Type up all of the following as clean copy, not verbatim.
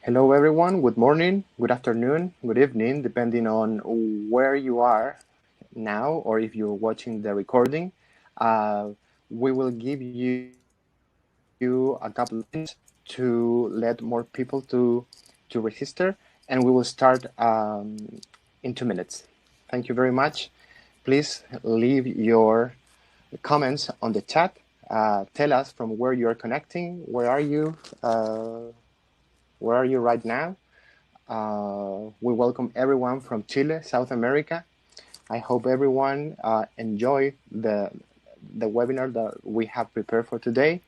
Hello, everyone. Good morning, good afternoon, good evening, depending on where you are now or if you're watching the recording. Uh, we will give you a couple of minutes to let more people to register, and we will start in 2 minutes. Thank you very much. Please leave your comments on the chat. Tell us from where you are connecting. Where are you right now? We welcome everyone from Chile, South America. I hope everyone enjoy the webinar that we have prepared for today.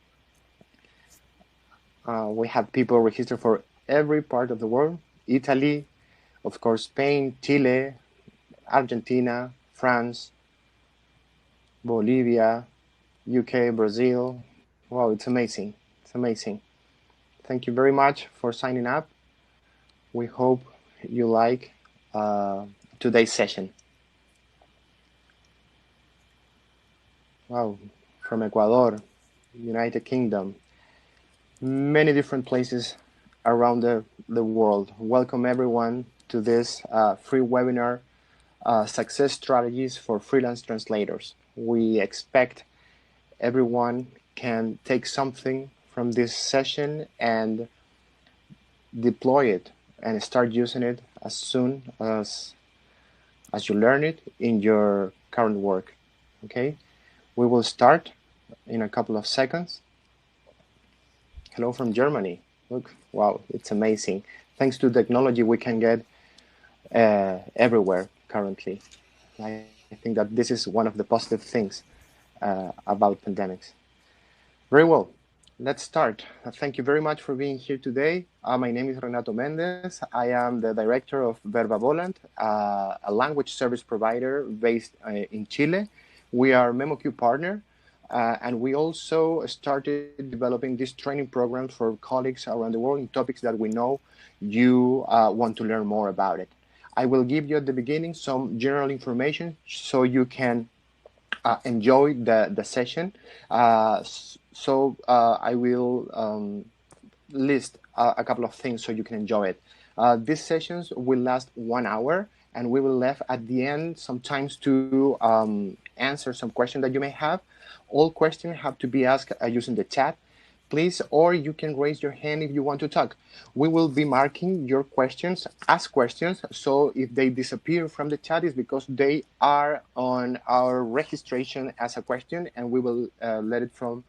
We have people registered for every part of the world: Italy, of course, Spain, Chile, Argentina, France, Bolivia, UK, Brazil. Wow, it's amazing. It's amazing. Thank you very much for signing up. We hope you like today's session. Wow, from Ecuador, United Kingdom, many different places around the world. Welcome everyone to this free webinar, Success Strategies for Freelance Translators. We expect everyone can take something from this session and deploy it and start using it as soon as you learn it in your current work. Okay, we will start in a couple of seconds. Hello from Germany. Look, wow, it's amazing. Thanks to technology, we can get everywhere currently. I think that this is one of the positive things about pandemics. Very well, let's start. Thank you very much for being here today. My name is Renato Mendez. I am the director of Verba Volant, a language service provider based in Chile. We are MemoQ partner. And we also started developing these training programs for colleagues around the world in topics that we know you want to learn more about it. I will give you at the beginning some general information so you can enjoy the session. I will list a couple of things so you can enjoy it. These sessions will last 1 hour, and we will leave at the end sometimes to answer some questions that you may have. All questions have to be asked using the chat, please, or you can raise your hand if you want to talk. We will be marking your questions as questions, so if they disappear from the chat, it's because they are on our registration as a question, and we will let it from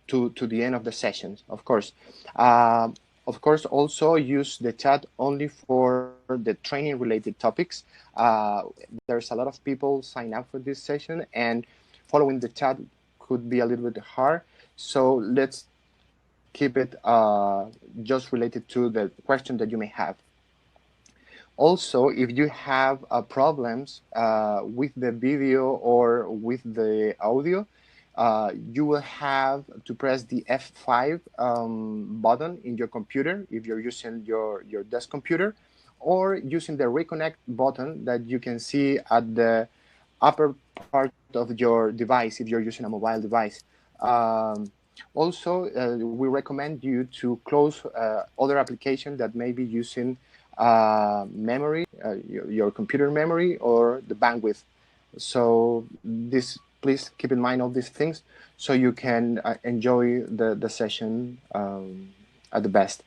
to the end of the session, of course. Of course, also use the chat only for the training-related topics. There's a lot of people sign up for this session, and following the chat could be a little bit hard. So let's keep it just related to the question that you may have. Also, if you have problems with the video or with the audio, you will have to press the F5 button in your computer if you're using your desk computer, or using the reconnect button that you can see at the upper part of your device if you're using a mobile device. Also, we recommend you to close other applications that may be using memory, your computer memory, or the bandwidth. So please keep in mind all these things so you can enjoy the session at the best.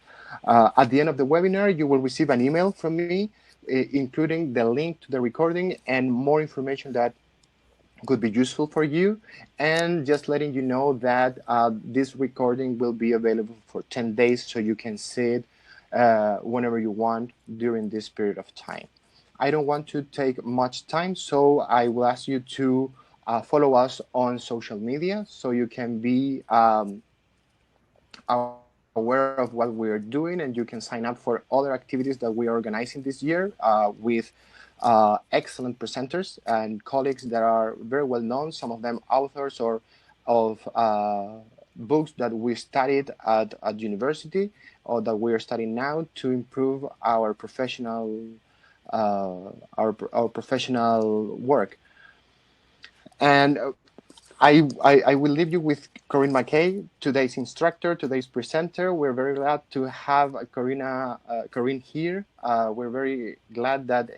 At the end of the webinar, you will receive an email from me, including the link to the recording and more information that could be useful for you, and just letting you know that this recording will be available for 10 days, so you can see it whenever you want during this period of time. I don't want to take much time, so I will ask you to follow us on social media so you can be aware of what we're doing, and you can sign up for other activities that we are organizing this year with excellent presenters and colleagues that are very well known, some of them authors or of books that we studied at university or that we are studying now to improve our professional our professional work. And I will leave you with Corinne McKay, today's instructor, today's presenter. We're very glad to have Corinne here. We're very glad that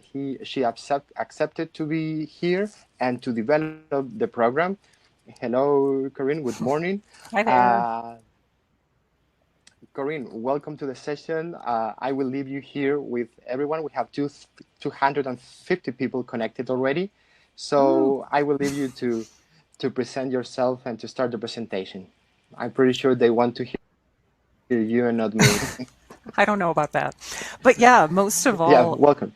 she accepted to be here and to develop the program. Hello, Corinne. Good morning. Hi there. Corinne, welcome to the session. I will leave you here with everyone. We have 250 people connected already. Woo. So I will leave you to present yourself and to start the presentation. I'm pretty sure they want to hear you and not me. I don't know about that. But yeah, most of Yeah, all, welcome.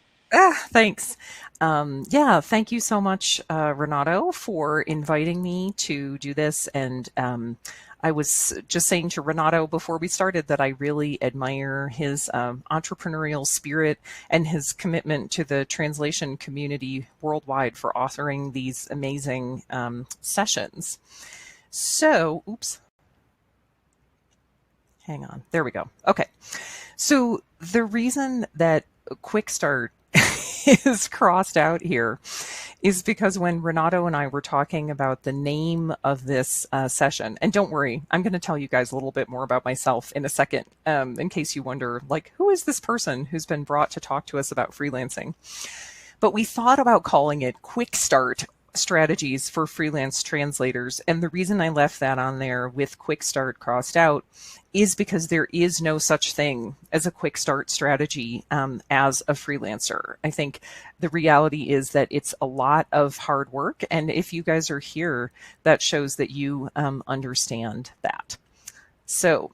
thanks. Yeah, thank you so much, Renato, for inviting me to do this. And I was just saying to Renato before we started that I really admire his entrepreneurial spirit and his commitment to the translation community worldwide for authoring these amazing sessions. So, oops. Hang on. There we go. Okay. So the reason that Quick Start is crossed out here is because when Renato and I were talking about the name of this session, and don't worry, I'm going to tell you guys a little bit more about myself in a second, in case you wonder, like, who is this person who's been brought to talk to us about freelancing? But we thought about calling it Quick Start Strategies for Freelance Translators. And the reason I left that on there with Quick Start crossed out is because there is no such thing as a quick start strategy as a freelancer. I think the reality is that it's a lot of hard work. And if you guys are here, that shows that you understand that. So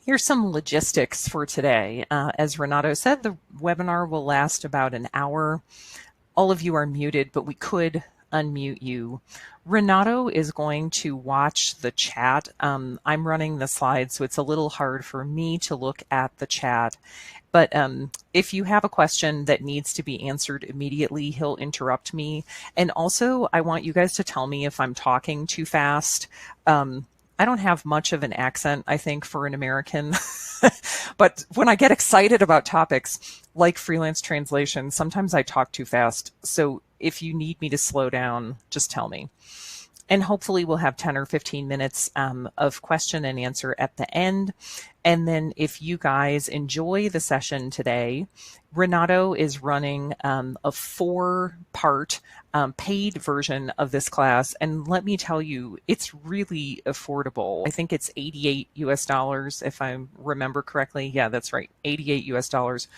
here's some logistics for today. As Renato said, the webinar will last about an hour. All of you are muted, but we could unmute you. Renato is going to watch the chat. I'm running the slides, so it's a little hard for me to look at the chat. But if you have a question that needs to be answered immediately, he'll interrupt me. And also, I want you guys to tell me if I'm talking too fast. I don't have much of an accent, I think, for an American. But when I get excited about topics like freelance translation, sometimes I talk too fast. So if you need me to slow down, just tell me. And hopefully we'll have 10 or 15 minutes of question and answer at the end. And then if you guys enjoy the session today, Renato is running a 4-part paid version of this class. And let me tell you, it's really affordable. I think it's $88 US, if I remember correctly. Yeah, that's right, $88 US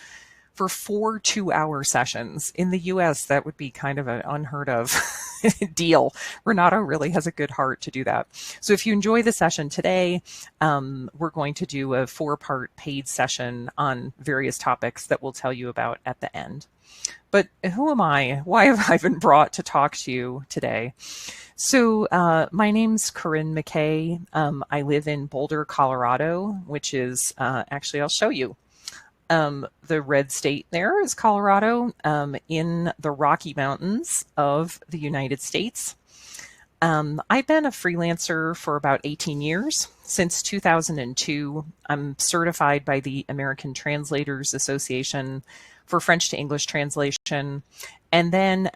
for 4 2-hour sessions. In the US, that would be kind of an unheard of deal. Renato really has a good heart to do that. So if you enjoy the session today, we're going to do a 4-part paid session on various topics that we'll tell you about at the end. But who am I? Why have I been brought to talk to you today? So my name's Corinne McKay. I live in Boulder, Colorado, which is, actually, I'll show you. The red state there is Colorado, in the Rocky Mountains of the United States. I've been a freelancer for about 18 years. Since 2002, I'm certified by the American Translators Association for French to English translation. And then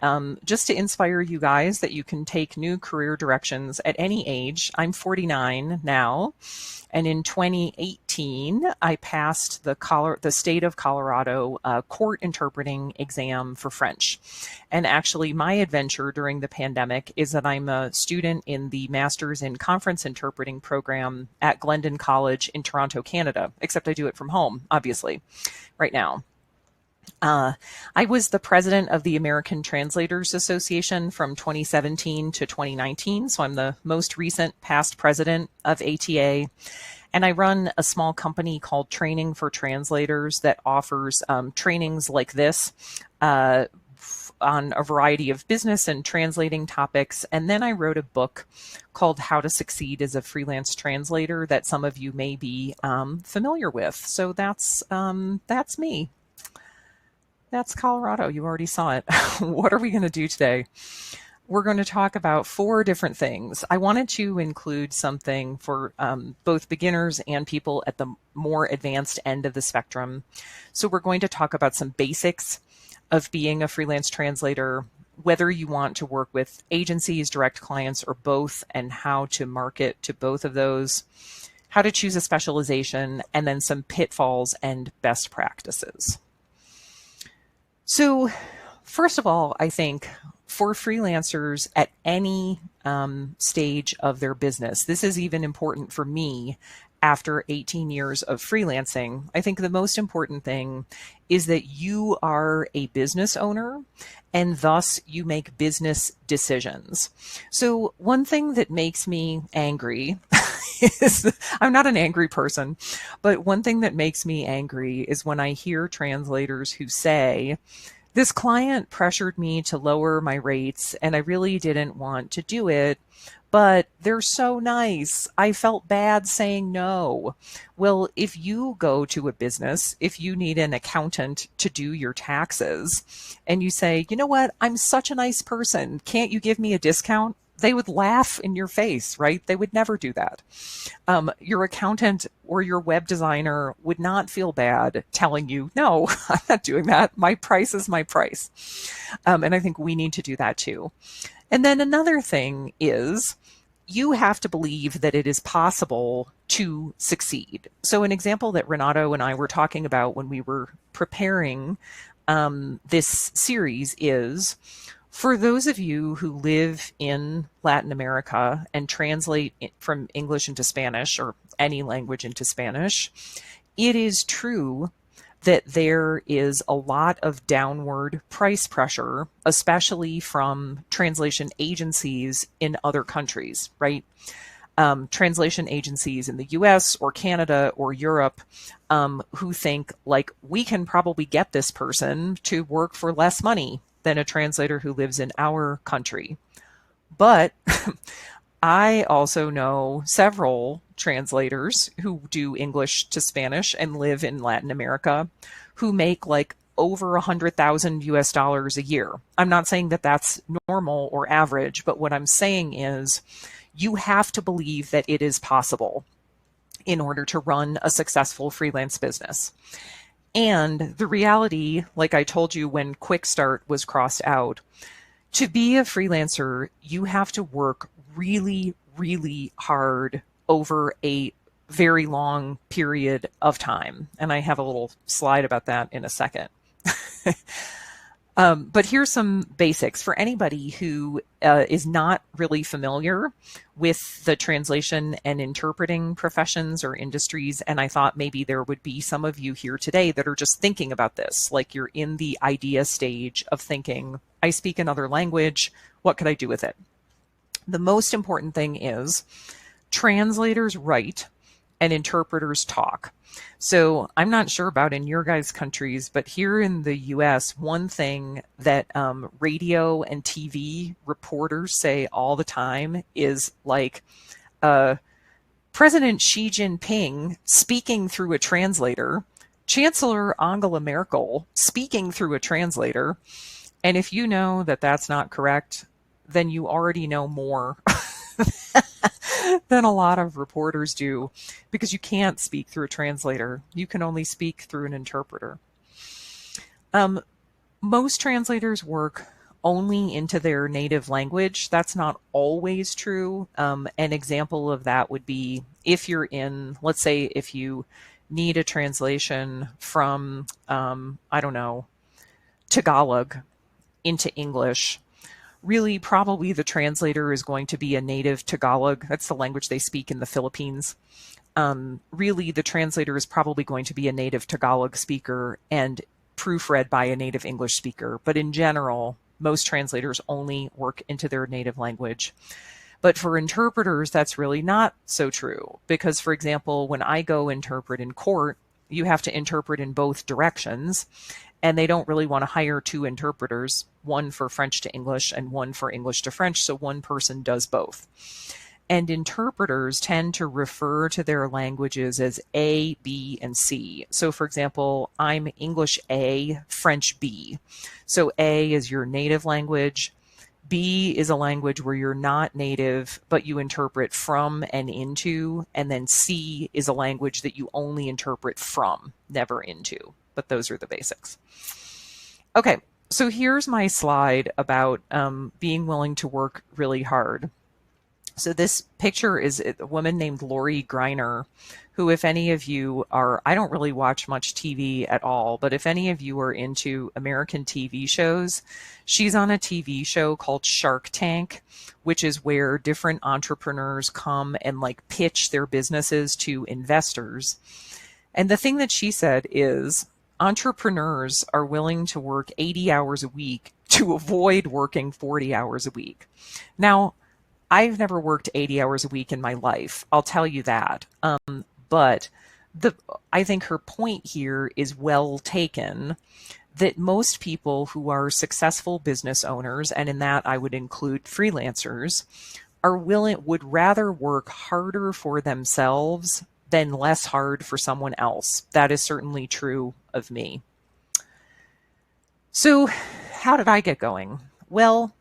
just to inspire you guys that you can take new career directions at any age, I'm 49 now. And in 2018, I passed the state of Colorado court interpreting exam for French. And actually, my adventure during the pandemic is that I'm a student in the Master's in Conference Interpreting program at Glendon College in Toronto, Canada, except I do it from home, obviously, right now. I was the president of the American Translators Association from 2017 to 2019, so I'm the most recent past president of ATA. And I run a small company called Training for Translators that offers trainings like this on a variety of business and translating topics. And then I wrote a book called How to Succeed as a Freelance Translator that some of you may be familiar with. So that's me. That's Colorado. You already saw it. What are we going to do today? We're going to talk about 4 different things. I wanted to include something for both beginners and people at the more advanced end of the spectrum. So we're going to talk about some basics of being a freelance translator. whether you want to work with agencies, direct clients, or both, and how to market to both of those, how to choose a specialization, and then some pitfalls and best practices. So, first of all, I think for freelancers at any stage of their business, this is even important for me after 18 years of freelancing. I think the most important thing is that you are a business owner and thus you make business decisions. So, one thing that makes me angry is I'm not an angry person, but one thing that makes me angry is when I hear translators who say, this client pressured me to lower my rates and I really didn't want to do it, but they're so nice. I felt bad saying no. Well, if you go to a business, if you need an accountant to do your taxes and you say, you know what, I'm such a nice person, can't you give me a discount? They would laugh in your face, right? They would never do that. Your accountant or your web designer would not feel bad telling you, no, I'm not doing that. My price is my price. And I think we need to do that too. And then another thing is you have to believe that it is possible to succeed. So an example that Renato and I were talking about when we were preparing this series is, for those of you who live in Latin America and translate from English into Spanish or any language into Spanish, it is true that there is a lot of downward price pressure, especially from translation agencies in other countries, right? Translation agencies in the US or Canada or Europe who think, like, we can probably get this person to work for less money than a translator who lives in our country. But I also know several translators who do English to Spanish and live in Latin America who make like over 100,000 US dollars a year. I'm not saying that that's normal or average, but what I'm saying is you have to believe that it is possible in order to run a successful freelance business. And the reality, like I told you when Quick Start was crossed out, to be a freelancer, you have to work really, really hard over a very long period of time. And I have a little slide about that in a second. But here's some basics for anybody who is not really familiar with the translation and interpreting professions or industries. And I thought maybe there would be some of you here today that are just thinking about this, like you're in the idea stage of thinking, I speak another language, what could I do with it? The most important thing is translators write and interpreters talk. So I'm not sure about in your guys' countries, but here in the US, one thing that radio and TV reporters say all the time is like, President Xi Jinping speaking through a translator, Chancellor Angela Merkel speaking through a translator. And if you know that that's not correct, then you already know more than a lot of reporters do, because you can't speak through a translator. You can only speak through an interpreter. Most translators work only into their native language. That's not always true. An example of that would be if you're in, let's say, if you need a translation from, I don't know, Tagalog into English, really probably the translator is going to be a native Tagalog. That's the language they speak in the Philippines. Really, the translator is probably going to be a native Tagalog speaker and proofread by a native English speaker. But in general, most translators only work into their native language. But for interpreters, that's really not so true. Because, for example, when I go interpret in court, you have to interpret in both directions. And they don't really want to hire two interpreters, one for French to English and one for English to French, so one person does both. And interpreters tend to refer to their languages as A, B, and C. So for example, I'm English A, French B. So A is your native language. B is a language where you're not native, but you interpret from and into. And then C is a language that you only interpret from, never into. But those are the basics. Okay, So here's my slide about being willing to work really hard. So this picture is a woman named Lori Greiner, who, if any of you are, I don't really watch much TV at all, but if any of you are into American TV shows, she's on a TV show called Shark Tank, which is where different entrepreneurs come and like pitch their businesses to investors. And the thing that she said is entrepreneurs are willing to work 80 hours a week to avoid working 40 hours a week. Now, I've never worked 80 hours a week in my life. I'll tell you that. But I think her point here is well taken, that most people who are successful business owners, and in that I would include freelancers, would rather work harder for themselves than less hard for someone else. That is certainly true of me. So how did I get going? Well,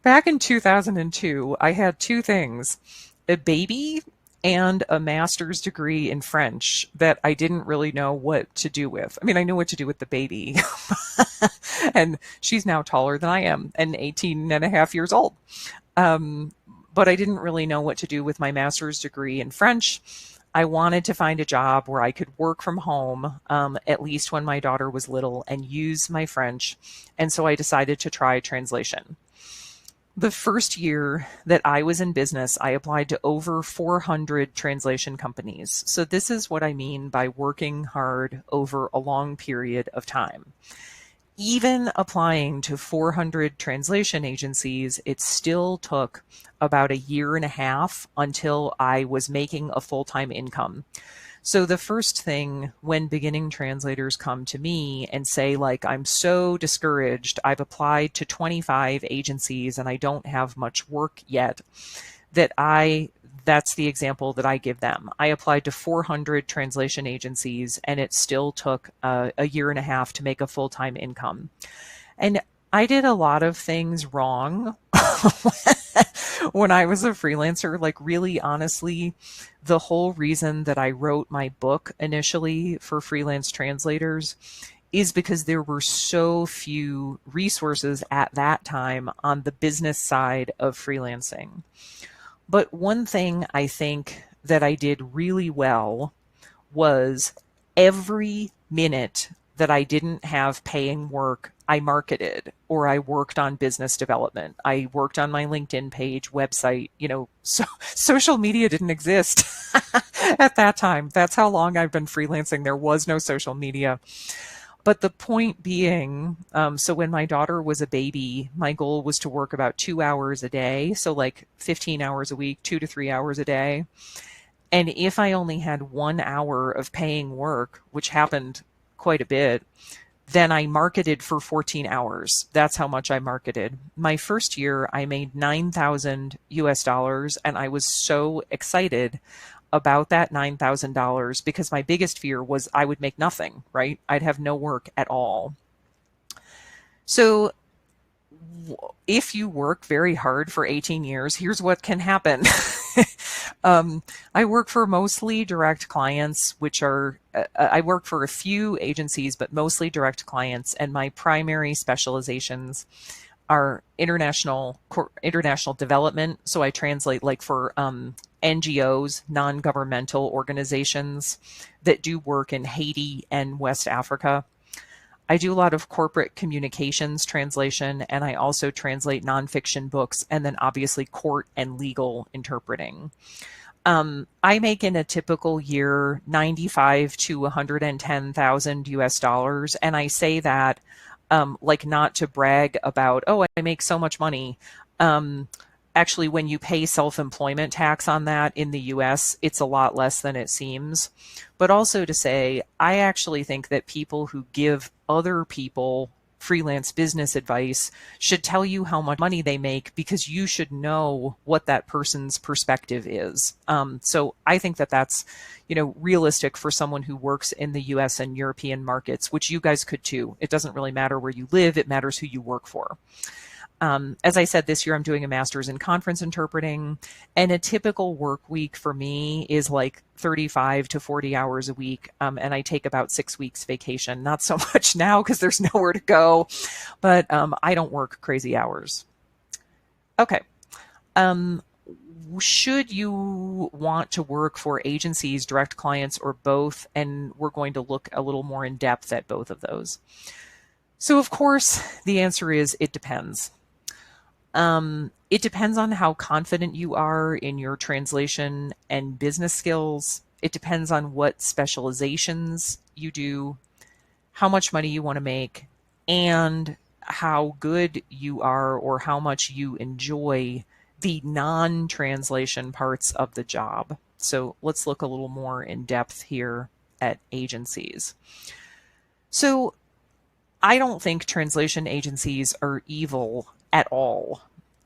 back in 2002, I had two things, a baby and a master's degree in French that I didn't really know what to do with. I mean, I knew what to do with the baby, and she's now taller than I am and 18 and a half years old. But I didn't really know what to do with my master's degree in French. I wanted to find a job where I could work from home, at least when my daughter was little, and use my French. And so I decided to try translation. The first year that I was in business, I applied to over 400 translation companies. So this is what I mean by working hard over a long period of time. Even applying to 400 translation agencies, it still took about a year and a half until I was making a full-time income. So the first thing when beginning translators come to me and say, like, I'm so discouraged, I've applied to 25 agencies and I don't have much work yet, that's the example that I give them. I applied to 400 translation agencies and it still took a year and a half to make a full-time income. And I did a lot of things wrong when I was a freelancer. Like, really, honestly, the whole reason that I wrote my book initially for freelance translators is because there were so few resources at that time on the business side of freelancing. But one thing I think that I did really well was every minute that I didn't have paying work, I marketed or I worked on business development. I worked on my LinkedIn page, website, so social media didn't exist at that time. That's how long I've been freelancing. There was no social media. But the point being, so when my daughter was a baby, my goal was to work about 2 hours a day. So like 15 hours a week, 2 to 3 hours a day. And if I only had 1 hour of paying work, which happened quite a bit, then I marketed for 14 hours. That's how much I marketed. My first year, I made 9,000 US dollars, and I was so excited about that $9,000 because my biggest fear was I would make nothing, right? I'd have no work at all. So if you work very hard for 18 years, here's what can happen. I work for mostly direct clients, which are, I work for a few agencies, but mostly direct clients. And my primary specializations are international development. So I translate like for NGOs, non-governmental organizations that do work in Haiti and West Africa. I do a lot of corporate communications translation, and I also translate nonfiction books, and then obviously court and legal interpreting. I make in a typical year 95 to 110,000 US dollars, and I say that like not to brag about, oh, I make so much money. Actually, when you pay self-employment tax on that in the US, it's a lot less than it seems. But also to say, I actually think that people who give other people freelance business advice should tell you how much money they make, because you should know what that person's perspective is. So I think that that's, realistic for someone who works in the US and European markets, which you guys could too. It doesn't really matter where you live. It matters who you work for. As I said, this year I'm doing a master's in conference interpreting, and a typical work week for me is like 35 to 40 hours a week. And I take about 6 weeks vacation, not so much now because there's nowhere to go, but I don't work crazy hours. Okay. Um, should you want to work for agencies, direct clients, or both? And we're going to look a little more in depth at both of those. So, of course, the answer is it depends. It depends on how confident you are in your translation and business skills. It depends on what specializations you do, how much money you want to make, and how good you are or how much you enjoy the non-translation parts of the job. So let's look a little more in depth here at agencies. So I don't think translation agencies are evil at all.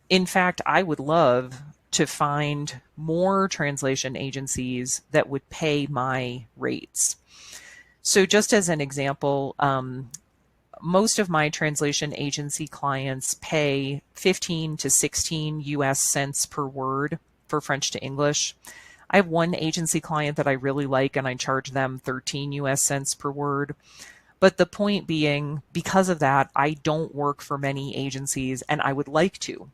In fact, I would love to find more translation agencies that would pay my rates. So just as an example, most of my translation agency clients pay 15 to 16 US cents per word for French to English. I have one agency client that I really like and I charge them 13 US cents per word. But the point being, because of that, I don't work for many agencies and I would like to.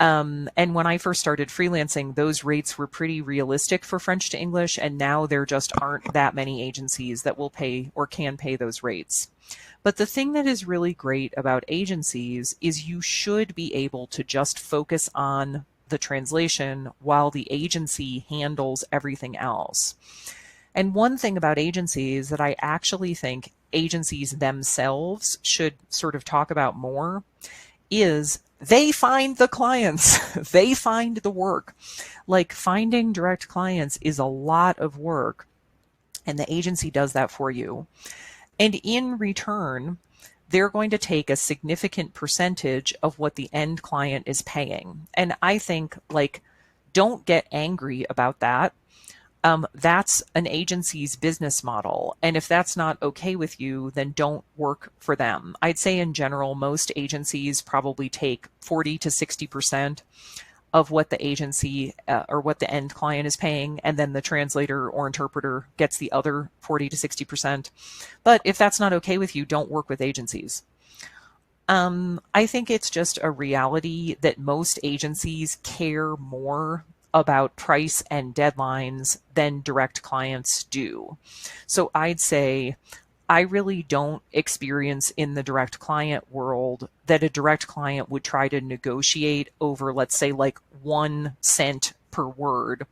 And when I first started freelancing, those rates were pretty realistic for French to English, and now there just aren't that many agencies that will pay or can pay those rates. But the thing that is really great about agencies is you should be able to just focus on the translation while the agency handles everything else. And one thing about agencies that I actually think agencies themselves should sort of talk about more is they find the clients, they find the work. Like finding direct clients is a lot of work, and the agency does that for you. And in return, they're going to take a significant percentage of what the end client is paying. And I think, like, don't get angry about that. That's an agency's business model. And if that's not okay with you, then don't work for them. I'd say in general, most agencies probably take 40 to 60% of what the agency or what the end client is paying, and then the translator or interpreter gets the other 40 to 60%. But if that's not okay with you, don't work with agencies. I think it's just a reality that most agencies care more about price and deadlines than direct clients do. So I'd say I really don't experience in the direct client world that a direct client would try to negotiate over, let's say, like 1 cent per word,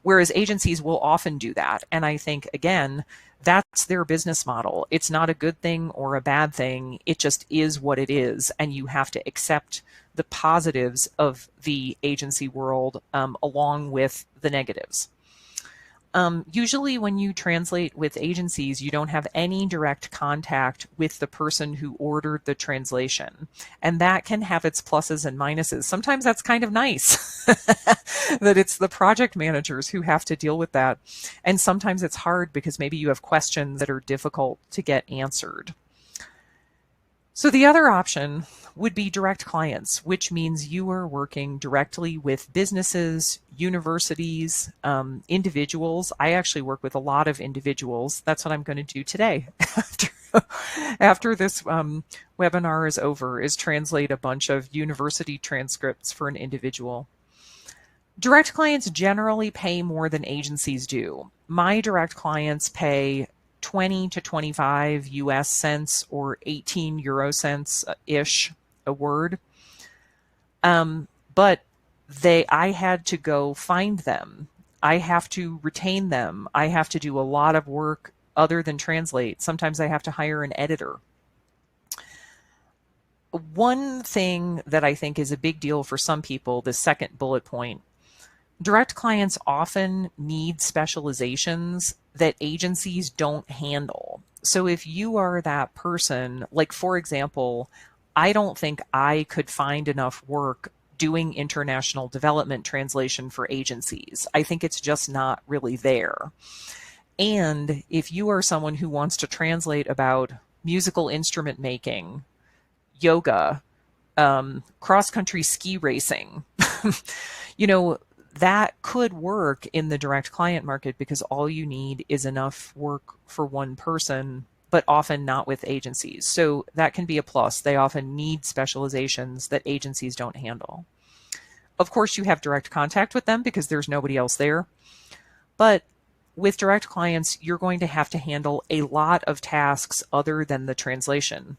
whereas agencies will often do that. And I think, again, that's their business model. It's not a good thing or a bad thing. It just is what it is. And you have to accept the positives of the agency world along with the negatives. Usually when you translate with agencies, you don't have any direct contact with the person who ordered the translation. And that can have its pluses and minuses. Sometimes that's kind of nice that it's the project managers who have to deal with that. And sometimes it's hard because maybe you have questions that are difficult to get answered. So the other option would be direct clients, which means you are working directly with businesses, universities, individuals. I actually work with a lot of individuals. That's what I'm going to do today after this webinar is over, is translate a bunch of university transcripts for an individual. Direct clients generally pay more than agencies do. My direct clients pay 20 to 25 US cents or 18 Euro cents ish a word. But I had to go find them. I have to retain them. I have to do a lot of work other than translate. Sometimes I have to hire an editor. One thing that I think is a big deal for some people, the second bullet point, direct clients often need specializations that agencies don't handle. So if you are that person, like for example, I don't think I could find enough work doing international development translation for agencies. I think it's just not really there. And if you are someone who wants to translate about musical instrument making, yoga, cross-country ski racing. you know, that could work in the direct client market because all you need is enough work for one person, but often not with agencies. So that can be a plus. They often need specializations that agencies don't handle. Of course, you have direct contact with them because there's nobody else there. But with direct clients, you're going to have to handle a lot of tasks other than the translation.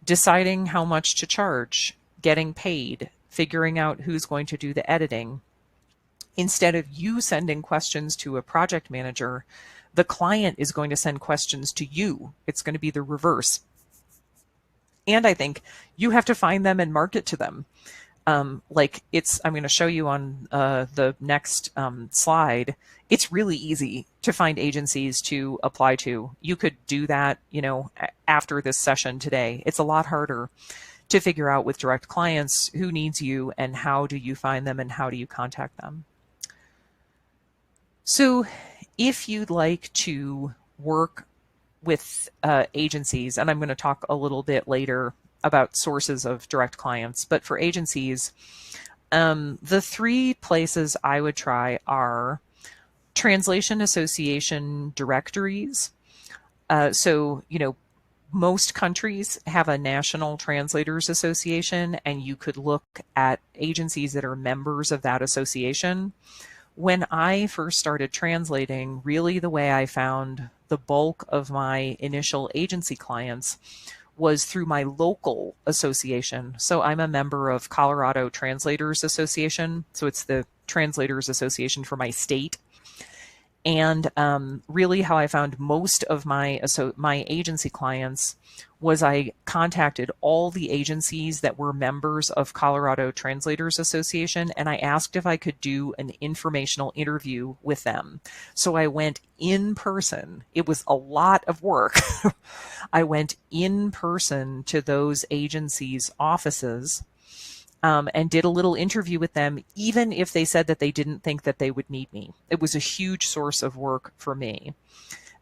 Deciding how much to charge, getting paid, figuring out who's going to do the editing. Instead of you sending questions to a project manager, the client is going to send questions to you. It's going to be the reverse. And I think you have to find them and market to them. I'm going to show you on the next slide. It's really easy to find agencies to apply to. You could do that, after this session today. It's a lot harder to figure out with direct clients who needs you and how do you find them and how do you contact them. So if you'd like to work with agencies, and I'm going to talk a little bit later about sources of direct clients, but for agencies, the three places I would try are translation association directories. Most countries have a national translators association, and you could look at agencies that are members of that association. When I first started translating, really the way I found the bulk of my initial agency clients was through my local association. So I'm a member of Colorado Translators Association. So it's the Translators Association for my state. And really how I found most of my agency clients was I contacted all the agencies that were members of Colorado Translators Association, and I asked if I could do an informational interview with them. So I went in person. It was a lot of work. I went in person to those agencies' offices and did a little interview with them, even if they said that they didn't think that they would need me. It was a huge source of work for me.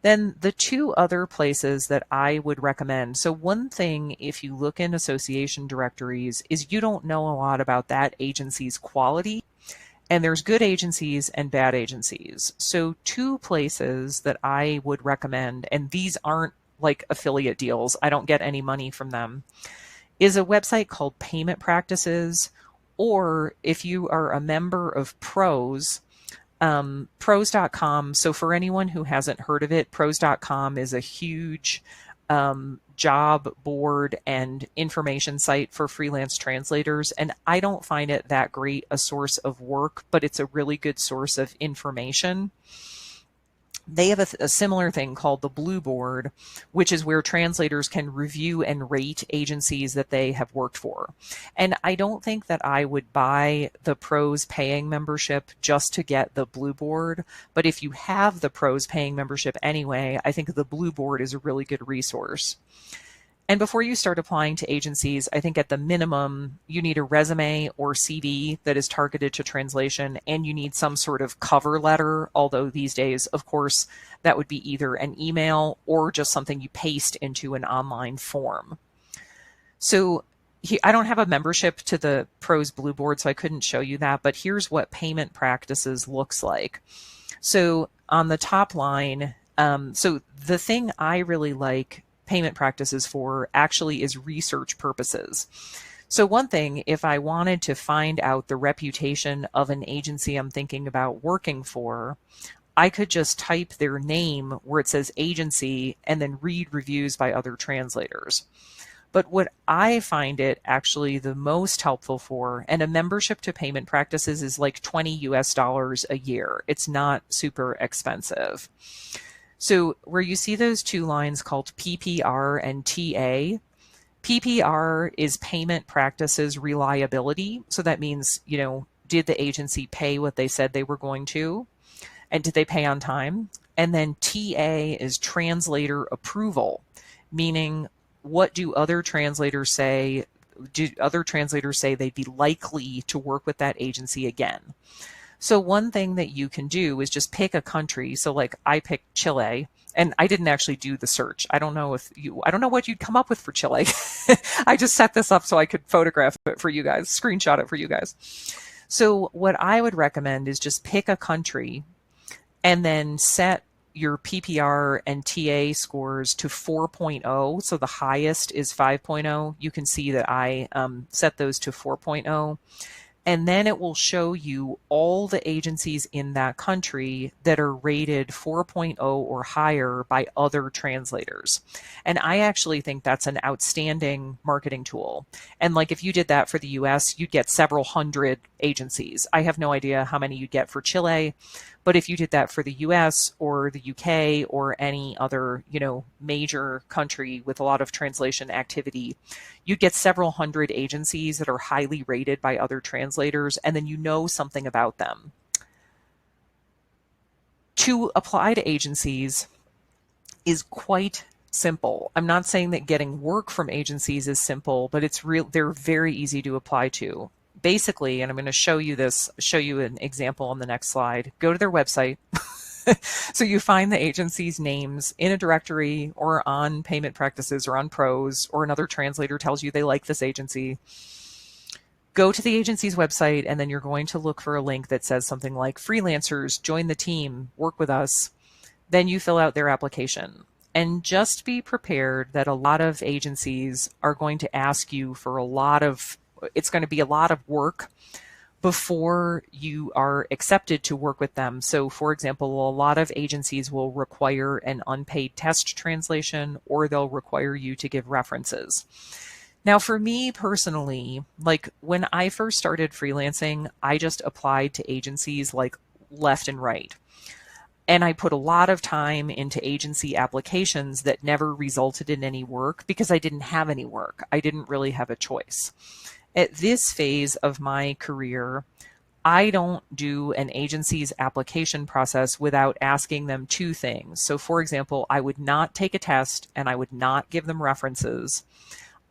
Then the two other places that I would recommend. So one thing, if you look in association directories, is you don't know a lot about that agency's quality. And there's good agencies and bad agencies. So two places that I would recommend, and these aren't like affiliate deals, I don't get any money from them, is a website called Payment Practices, or if you are a member of Pros, pros.com. So for anyone who hasn't heard of it, pros.com is a huge job board and information site for freelance translators. And I don't find it that great a source of work, but it's a really good source of information. They have a similar thing called the Blue Board, which is where translators can review and rate agencies that they have worked for. And I don't think that I would buy the Pros paying membership just to get the Blue Board. But if you have the Pros paying membership anyway, I think the Blue Board is a really good resource. And before you start applying to agencies, I think at the minimum, you need a resume or CV that is targeted to translation, and you need some sort of cover letter, although these days, of course, that would be either an email or just something you paste into an online form. So I don't have a membership to the Pros Blue Board, so I couldn't show you that, but here's what Payment Practices looks like. So on the top line, so the thing I really like Payment Practices for actually is research purposes. So one thing, if I wanted to find out the reputation of an agency I'm thinking about working for, I could just type their name where it says agency and then read reviews by other translators. But what I find it actually the most helpful for, and a membership to Payment Practices is like $20 US a year. It's not super expensive. So where you see those two lines called PPR and TA, PPR is Payment Practices Reliability. So that means, did the agency pay what they said they were going to? And did they pay on time? And then TA is Translator Approval, meaning what do other translators say? Do other translators say they'd be likely to work with that agency again? So one thing that you can do is just pick a country. So like I picked Chile, And I didn't actually do the search. I don't know what you'd come up with for Chile. I just set this up so I could photograph it for you guys, screenshot it for you guys. So what I would recommend is just pick a country and then set your PPR and TA scores to 4.0. So the highest is 5.0. You can see that I set those to 4.0. And then it will show you all the agencies in that country that are rated 4.0 or higher by other translators. And I actually think that's an outstanding marketing tool. And like if you did that for the US, you'd get several hundred agencies. I have no idea how many you'd get for Chile, but if you did that for the US or the UK or any other, major country with a lot of translation activity, you'd get several hundred agencies that are highly rated by other translators, and then you know something about them. To apply to agencies is quite simple. I'm not saying that getting work from agencies is simple, but they're very easy to apply to. Basically, and I'm going to show you an example on the next slide. Go to their website. So you find the agency's names in a directory or on payment practices or on pros, or another translator tells you they like this agency. Go to the agency's website, and then you're going to look for a link that says something like freelancers, join the team, work with us. Then you fill out their application. And just be prepared that a lot of agencies are going to ask you for it's going to be a lot of work before you are accepted to work with them. So for example, a lot of agencies will require an unpaid test translation, or they'll require you to give references. Now, for me personally, like when I first started freelancing, I just applied to agencies like left and right. And I put a lot of time into agency applications that never resulted in any work because I didn't have any work. I didn't really have a choice. At this phase of my career, I don't do an agency's application process without asking them two things. So for example, I would not take a test and I would not give them references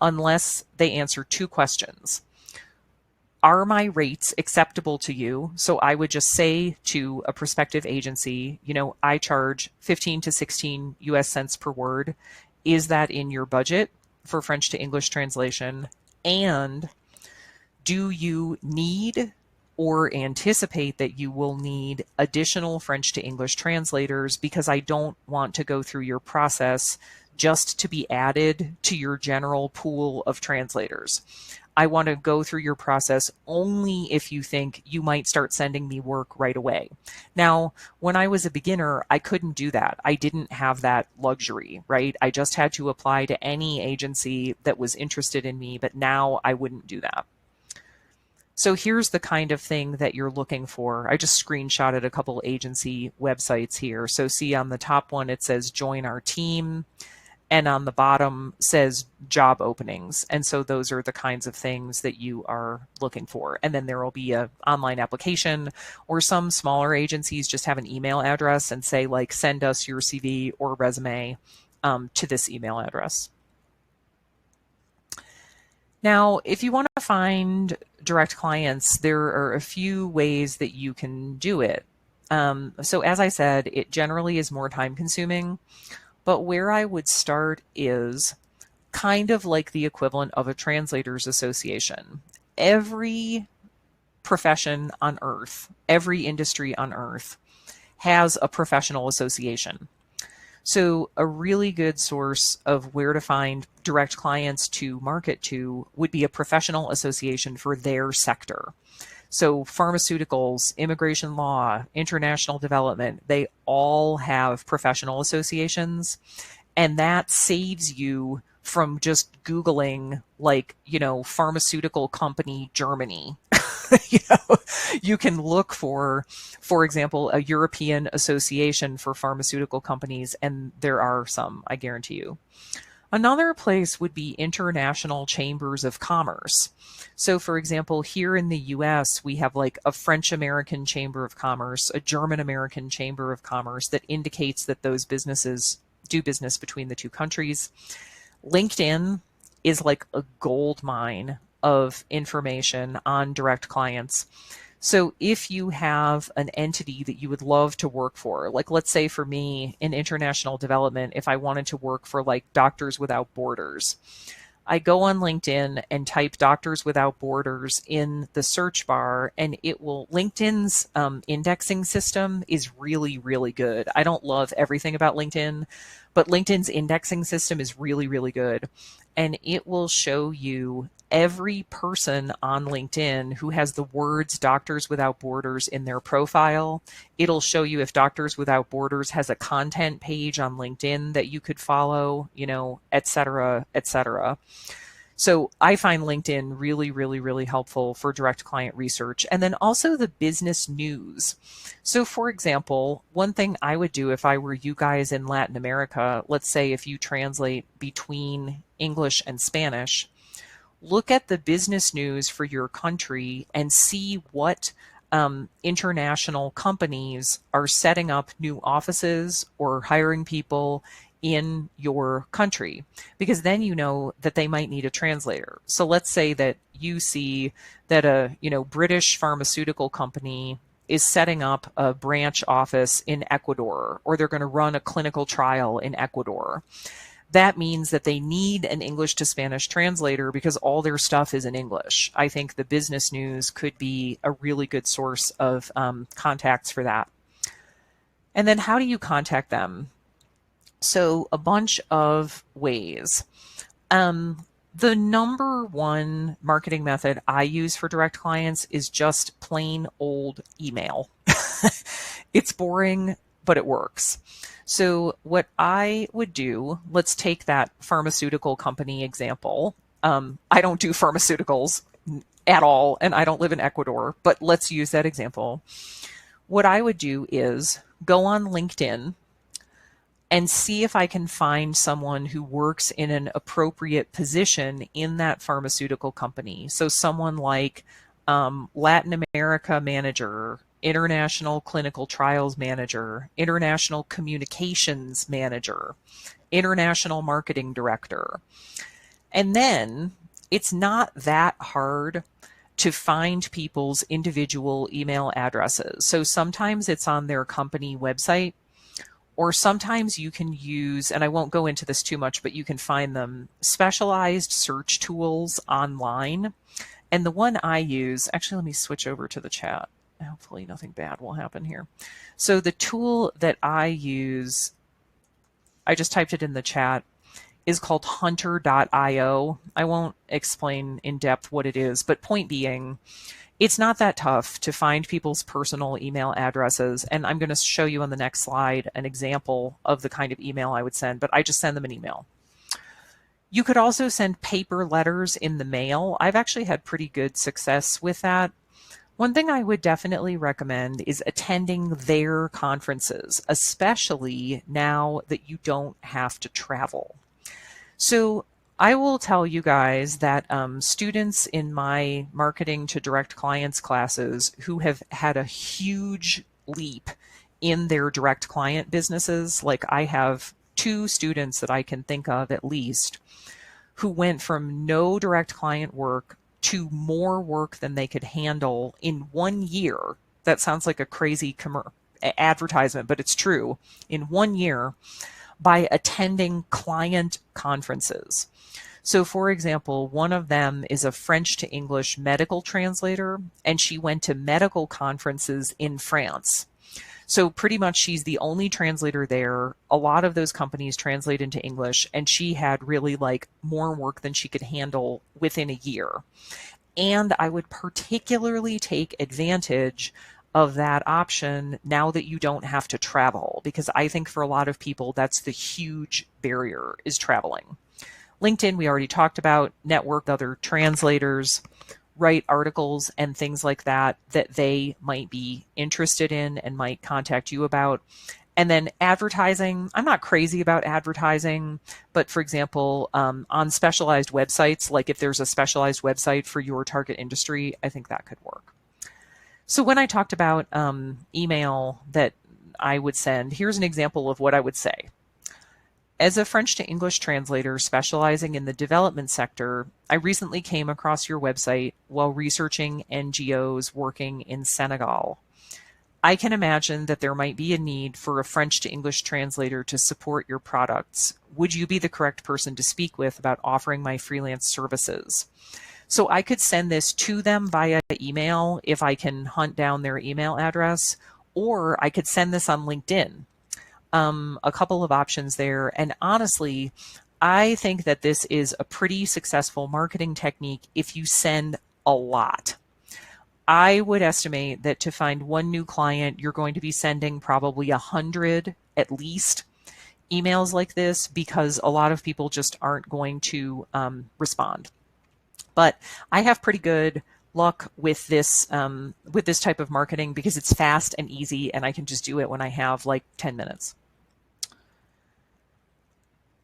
unless they answer two questions. Are my rates acceptable to you? So I would just say to a prospective agency, I charge 15 to 16 US cents per word. Is that in your budget for French to English translation? And do you need or anticipate that you will need additional French to English translators? Because I don't want to go through your process just to be added to your general pool of translators. I want to go through your process only if you think you might start sending me work right away. Now, when I was a beginner, I couldn't do that. I didn't have that luxury, right? I just had to apply to any agency that was interested in me, but now I wouldn't do that. So here's the kind of thing that you're looking for. I just screenshotted a couple agency websites here. So see on the top one, it says join our team. And on the bottom says job openings. And so those are the kinds of things that you are looking for. And then there will be an online application, or some smaller agencies just have an email address and say like, send us your CV or resume to this email address. Now, if you want to find direct clients, there are a few ways that you can do it. So as I said, it generally is more time consuming. But where I would start is kind of like the equivalent of a translators association. Every profession on earth, every industry on earth has a professional association. So a really good source of where to find direct clients to market to would be a professional association for their sector. So pharmaceuticals, immigration law, international development, they all have professional associations. And that saves you from just Googling pharmaceutical company Germany. You can look for example, a European association for pharmaceutical companies, and there are some, I guarantee you. Another place would be international chambers of commerce. So for example, here in the US, we have like a French-American Chamber of Commerce, a German-American Chamber of Commerce that indicates that those businesses do business between the two countries. LinkedIn is like a gold mine of information on direct clients. So if you have an entity that you would love to work for, like let's say for me in international development, if I wanted to work for like Doctors Without Borders, I go on LinkedIn and type Doctors Without Borders in the search bar, and it will, LinkedIn's indexing system is really, really good. I don't love everything about LinkedIn, but LinkedIn's indexing system is really, really good. And it will show you every person on LinkedIn who has the words Doctors Without Borders in their profile. It'll show you if Doctors Without Borders has a content page on LinkedIn that you could follow, you know, et cetera, et cetera. So I find LinkedIn really, really, really helpful for direct client research. And then also the business news. So for example, one thing I would do if I were you guys in Latin America, let's say if you translate between English and Spanish, look at the business news for your country and see what international companies are setting up new offices or hiring people in your country, because then you know that they might need a translator. So let's say that you see that a British pharmaceutical company is setting up a branch office in Ecuador, or they're going to run a clinical trial in Ecuador. That means that they need an English to Spanish translator because all their stuff is in English. I think the business news could be a really good source of contacts for that. And then how do you contact them? So a bunch of ways. The number one marketing method I use for direct clients is just plain old email. It's boring, but it works. So what I would do, let's take that pharmaceutical company example. I don't do pharmaceuticals at all, and I don't live in Ecuador, but let's use that example. What I would do is go on LinkedIn and see if I can find someone who works in an appropriate position in that pharmaceutical company. So someone like Latin America manager, international clinical trials manager, international communications manager, international marketing director. And then it's not that hard to find people's individual email addresses. So sometimes it's on their company website, or sometimes you can use, and I won't go into this too much, but you can find them, specialized search tools online. And the one I use, actually, let me switch over to the chat. Hopefully nothing bad will happen here. So the tool that I use, I just typed it in the chat, is called hunter.io. I won't explain in depth what it is, but point being, it's not that tough to find people's personal email addresses. And I'm going to show you on the next slide an example of the kind of email I would send, but I just send them an email. You could also send paper letters in the mail. I've actually had pretty good success with that. One thing I would definitely recommend is attending their conferences, especially now that you don't have to travel. So I will tell you guys that students in my marketing to direct clients classes who have had a huge leap in their direct client businesses, like I have 2 students that I can think of at least, who went from no direct client work to more work than they could handle in 1 year. That sounds like a crazy advertisement, but it's true. In 1 year, by attending client conferences. So for example, one of them is a French to English medical translator, and she went to medical conferences in France. So pretty much she's the only translator there. A lot of those companies translate into English, and she had really like more work than she could handle within a year. And I would particularly take advantage of that option now that you don't have to travel, because I think for a lot of people, that's the huge barrier, is traveling. LinkedIn, we already talked about. Network with other translators, write articles and things like that that they might be interested in and might contact you about. And then advertising. I'm not crazy about advertising, but for example, on specialized websites, like if there's a specialized website for your target industry, I think that could work. So when I talked about email that I would send, here's an example of what I would say. As a French to English translator specializing in the development sector, I recently came across your website while researching NGOs working in Senegal. I can imagine that there might be a need for a French to English translator to support your products. Would you be the correct person to speak with about offering my freelance services? So I could send this to them via email if I can hunt down their email address, or I could send this on LinkedIn. A couple of options there. And honestly, I think that this is a pretty successful marketing technique if you send a lot. I would estimate that to find one new client, you're going to be sending probably 100 at least emails like this, because a lot of people just aren't going to respond. But I have pretty good luck with this type of marketing because it's fast and easy, and I can just do it when I have like 10 minutes.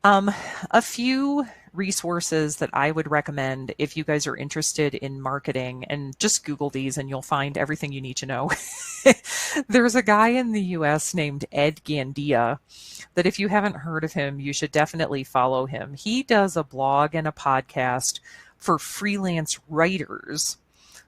A few resources that I would recommend if you guys are interested in marketing, and just Google these and you'll find everything you need to know. There's a guy in the US named Ed Gandia that if you haven't heard of him, you should definitely follow him. He does a blog and a podcast for freelance writers,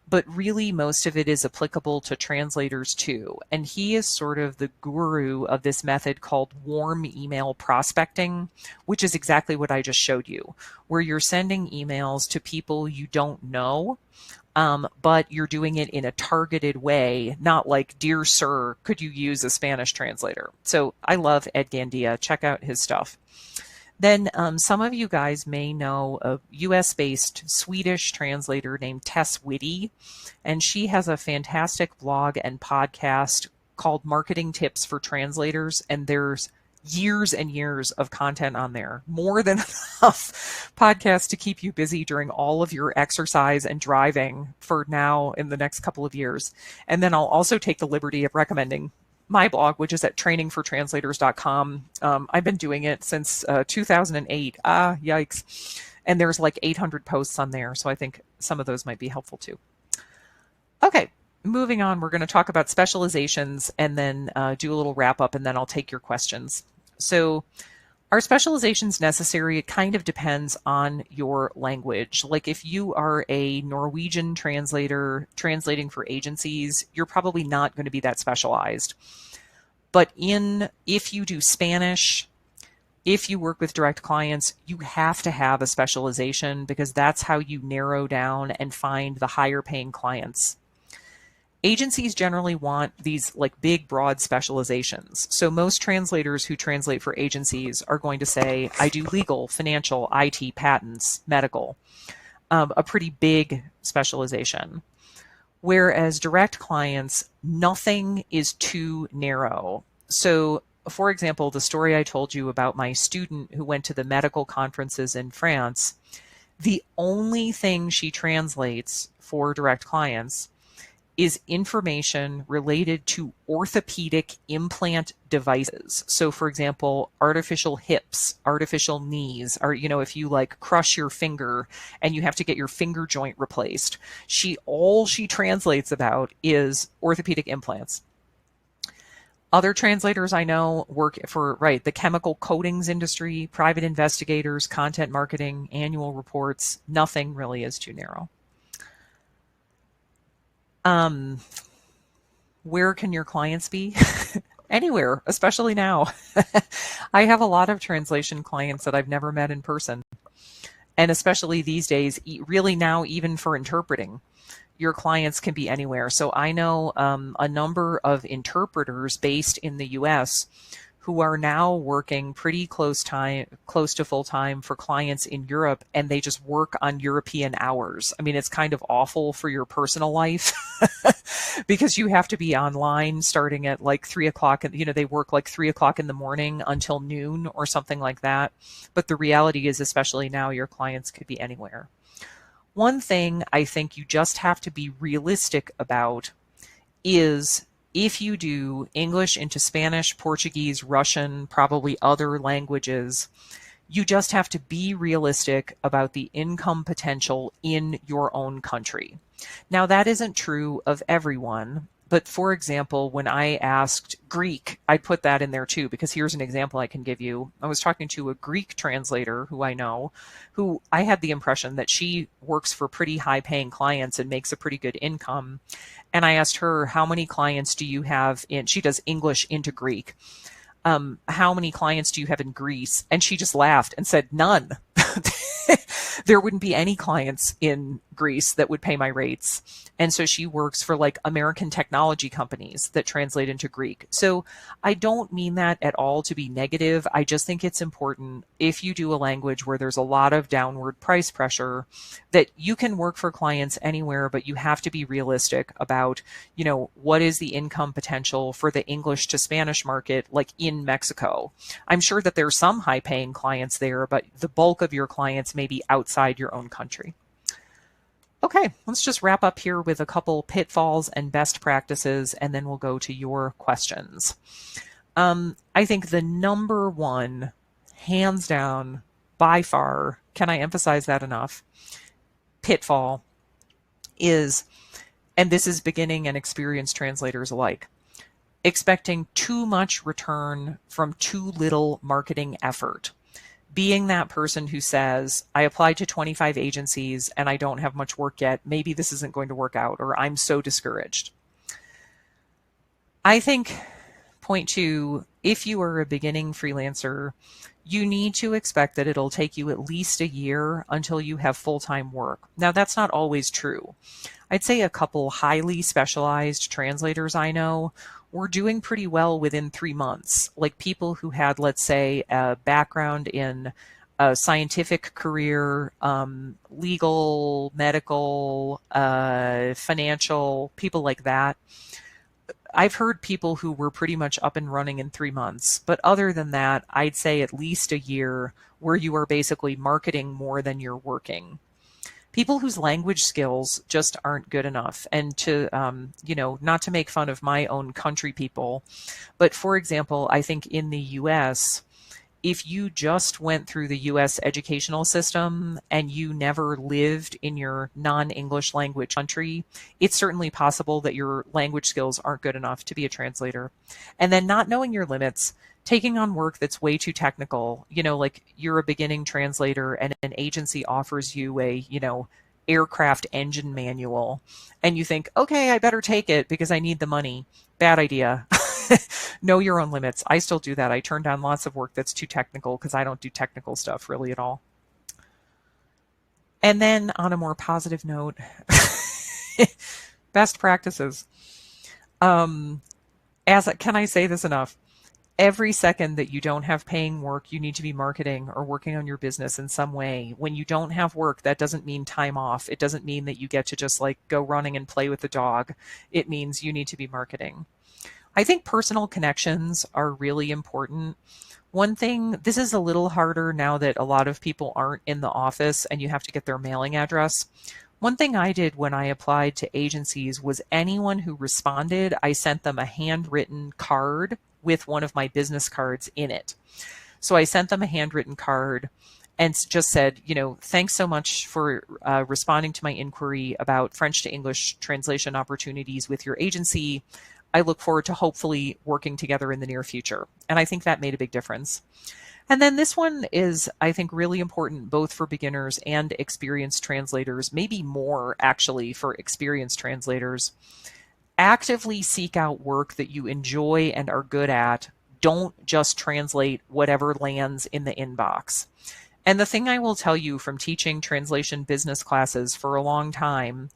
but really most of it is applicable to translators too. And he is sort of the guru of this method called warm email prospecting, which is exactly what I just showed you, where you're sending emails to people you don't know, but you're doing it in a targeted way, not like, "Dear sir, could you use a Spanish translator?" So I love Ed Gandia. Check out his stuff. Then some of you guys may know a US-based Swedish translator named Tess Whitty, and she has a fantastic blog and podcast called Marketing Tips for Translators, and there's years and years of content on there, more than enough podcasts to keep you busy during all of your exercise and driving for now in the next couple of years. And then I'll also take the liberty of recommending my blog, which is at trainingfortranslators.com. I've been doing it since 2008. Yikes. And there's like 800 posts on there. So I think some of those might be helpful too. Okay, moving on. We're going to talk about specializations and then do a little wrap up, and then I'll take your questions. So are specializations necessary? It kind of depends on your language. Like if you are a Norwegian translator translating for agencies, you're probably not going to be that specialized. But if you do Spanish, if you work with direct clients, you have to have a specialization because that's how you narrow down and find the higher paying clients. Agencies generally want these like big, broad specializations. So most translators who translate for agencies are going to say, I do legal, financial, IT, patents, medical, a pretty big specialization. Whereas direct clients, nothing is too narrow. So for example, the story I told you about my student who went to the medical conferences in France, the only thing she translates for direct clients is information related to orthopedic implant devices. So for example, artificial hips, artificial knees, or, if you like crush your finger and you have to get your finger joint replaced, all she translates about is orthopedic implants. Other translators I know work for, the chemical coatings industry, private investigators, content marketing, annual reports. Nothing really is too narrow. Where can your clients be? Anywhere, especially now. I have a lot of translation clients that I've never met in person. And especially these days, really now, even for interpreting, your clients can be anywhere. So I know a number of interpreters based in the US who are now working pretty close to full time for clients in Europe, and they just work on European hours. I mean, it's kind of awful for your personal life because you have to be online starting at like 3 o'clock. They work like 3 o'clock in the morning until noon or something like that. But the reality is, especially now, your clients could be anywhere. One thing I think you just have to be realistic about is if you do English into Spanish, Portuguese, Russian, probably other languages, you just have to be realistic about the income potential in your own country. Now, that isn't true of everyone, But for example, when I asked Greek, I put that in there too, because here's an example I can give you. I was talking to a Greek translator who I know, who I had the impression that she works for pretty high paying clients and makes a pretty good income. And I asked her, how many clients do you have in, she does English into Greek. How many clients do you have in Greece? And she just laughed and said, none. There wouldn't be any clients in Greece that would pay my rates. And so she works for like American technology companies that translate into Greek. So I don't mean that at all to be negative. I just think it's important, if you do a language where there's a lot of downward price pressure, that you can work for clients anywhere, but you have to be realistic about, you know, what is the income potential for the English to Spanish market, like in Mexico. I'm sure that there's some high paying clients there, but the bulk of your clients may be outside your own country. Okay, let's just wrap up here with a couple pitfalls and best practices, and then we'll go to your questions. I think the number one, hands down, by far, can I emphasize that enough, pitfall is, and this is beginning and experienced translators alike, expecting too much return from too little marketing effort. Being that person who says, I applied to 25 agencies and I don't have much work yet, maybe this isn't going to work out, or I'm so discouraged. I think point two, if you are a beginning freelancer, you need to expect that it'll take you at least a year until you have full-time work. Now, that's not always true. I'd say a couple highly specialized translators I know were doing pretty well within 3 months. Like people who had, let's say, a background in a scientific career, legal, medical, financial, people like that. I've heard people who were pretty much up and running in 3 months. But other than that, I'd say at least a year where you are basically marketing more than you're working. People whose language skills just aren't good enough. And to, you know, not to make fun of my own country people, but for example, I think in the US, if you just went through the US educational system and you never lived in your non-English language country, it's certainly possible that your language skills aren't good enough to be a translator. And then not knowing your limits, taking on work that's way too technical, you know, like you're a beginning translator and an agency offers you a, you know, aircraft engine manual and you think, okay, I better take it because I need the money. Bad idea. Know your own limits. I still do that. I turn down lots of work that's too technical because I don't do technical stuff really at all. And then on a more positive note, best practices. Can I say this enough? Every second that you don't have paying work, you need to be marketing or working on your business in some way. When you don't have work, that doesn't mean time off. It doesn't mean that you get to just like go running and play with the dog. It means you need to be marketing. I think personal connections are really important. One thing, this is a little harder now that a lot of people aren't in the office and you have to get their mailing address. One thing I did when I applied to agencies was anyone who responded, I sent them a handwritten card with one of my business cards in it. So I sent them a handwritten card and just said, you know, thanks so much for responding to my inquiry about French to English translation opportunities with your agency. I look forward to hopefully working together in the near future. And I think that made a big difference. And then this one is, I think, really important both for beginners and experienced translators, maybe more actually for experienced translators. Actively seek out work that you enjoy and are good at. Don't just translate whatever lands in the inbox. And the thing I will tell you from teaching translation business classes for a long time,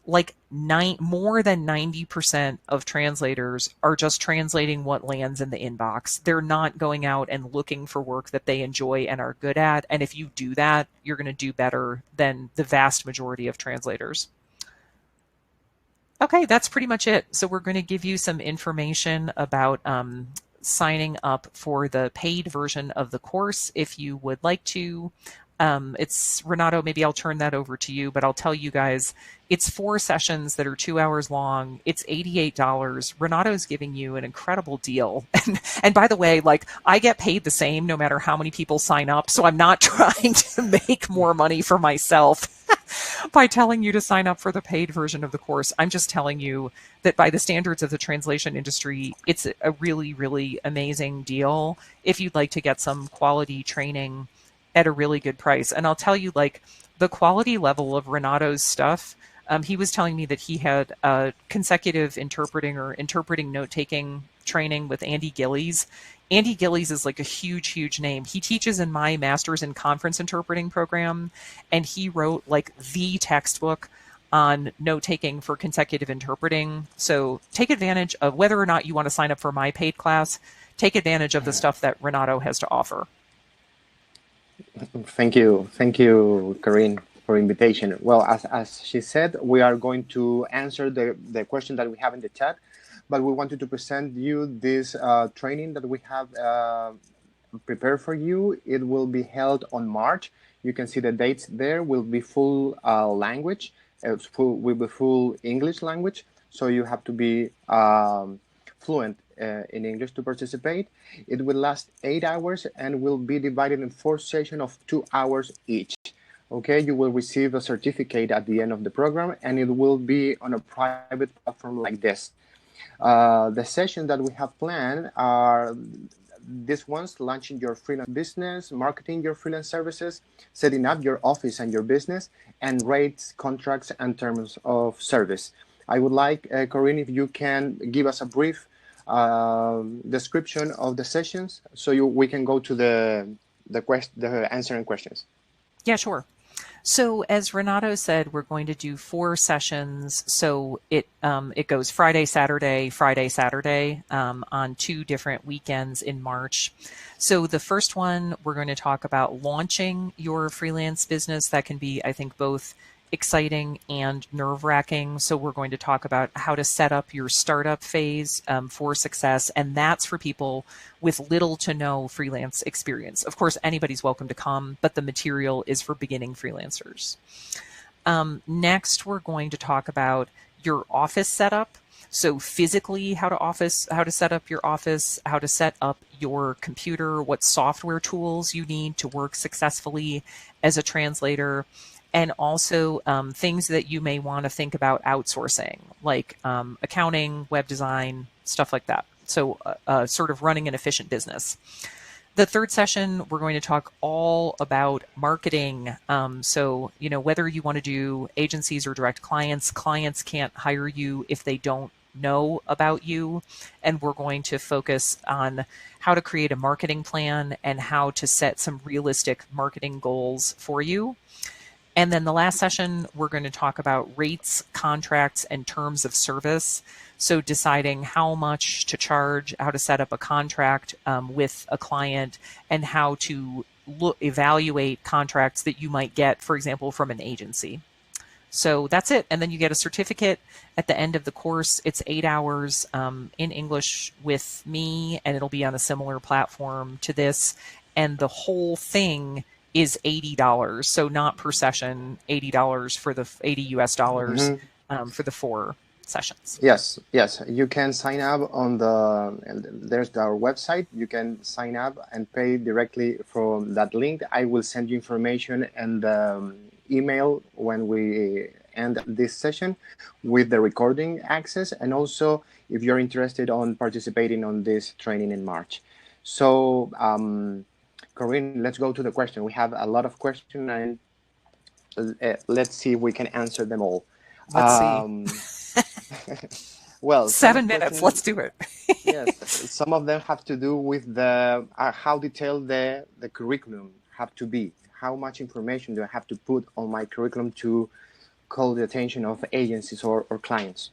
like more than 90% of translators are just translating what lands in the inbox. They're not going out and looking for work that they enjoy and are good at. And if you do that, you're going to do better than the vast majority of translators. Okay, that's pretty much it. So we're going to give you some information about signing up for the paid version of the course if you would like to. It's Renato, maybe I'll turn that over to you, but I'll tell you guys, it's 4 sessions that are 2 hours long. It's $88. Renato's giving you an incredible deal. And by the way, like I get paid the same no matter how many people sign up. So I'm not trying to make more money for myself. by telling you to sign up for the paid version of the course. I'm just telling you that by the standards of the translation industry, it's a really, really amazing deal if you'd like to get some quality training at a really good price. And I'll tell you, like, the quality level of Renato's stuff. He was telling me that he had consecutive interpreting or interpreting note taking training with Andy Gillies. Andy Gillies is like a huge, huge name. He teaches in my master's in conference interpreting program, and he wrote like the textbook on note taking for consecutive interpreting. So take advantage of, whether or not you want to sign up for my paid class, take advantage of the stuff that Renato has to offer. Thank you, Corinne, for invitation. Well, as she said, we are going to answer the question that we have in the chat, but we wanted to present you this training that we have prepared for you. It will be held on March. You can see the dates there. Will be full language. Will be full English language. So you have to be fluent in English to participate. It will last 8 hours and will be divided in 4 sessions of 2 hours each. Okay, you will receive a certificate at the end of the program, and it will be on a private platform like this. The sessions that we have planned are these ones: launching your freelance business, marketing your freelance services, setting up your office and your business, and rates, contracts, and terms of service. I would like, Corinne, if you can give us a brief description of the sessions, so we can go to the answering questions. Yeah, sure. So as Renato said, we're going to do 4 sessions. So it goes Friday, Saturday on 2 different weekends in March. So the first one, we're going to talk about launching your freelance business. That can be, I think, both exciting and nerve-wracking. So we're going to talk about how to set up your startup phase for success. And that's for people with little to no freelance experience. Of course, anybody's welcome to come, but the material is for beginning freelancers. Next, we're going to talk about your office setup. So physically, how to set up your office, how to set up your computer, what software tools you need to work successfully as a translator, and also things that you may want to think about outsourcing, like accounting, web design, stuff like that. So sort of running an efficient business. The third session, we're going to talk all about marketing. So, whether you want to do agencies or direct clients, clients can't hire you if they don't know about you. And we're going to focus on how to create a marketing plan and how to set some realistic marketing goals for you. And then the last session, we're going to talk about rates, contracts, and terms of service. So deciding how much to charge, how to set up a contract with a client, and how to evaluate contracts that you might get, for example, from an agency. So that's it. And then you get a certificate at the end of the course. It's 8 hours in English with me, and it'll be on a similar platform to this. And the whole thing is $80. So not per session, $80 for the $80 US dollars for the 4 sessions. Yes. You can sign up on there's our website. You can sign up and pay directly from that link. I will send you information and email when we end this session with the recording access. And also, if you're interested on participating on this training in March. So, Corinne, let's go to the question. We have a lot of questions, and let's see if we can answer them all. Let's see. Well, 7 minutes. Let's do it. Yes, some of them have to do with the how detailed the curriculum have to be. How much information do I have to put on my curriculum to call the attention of agencies or clients?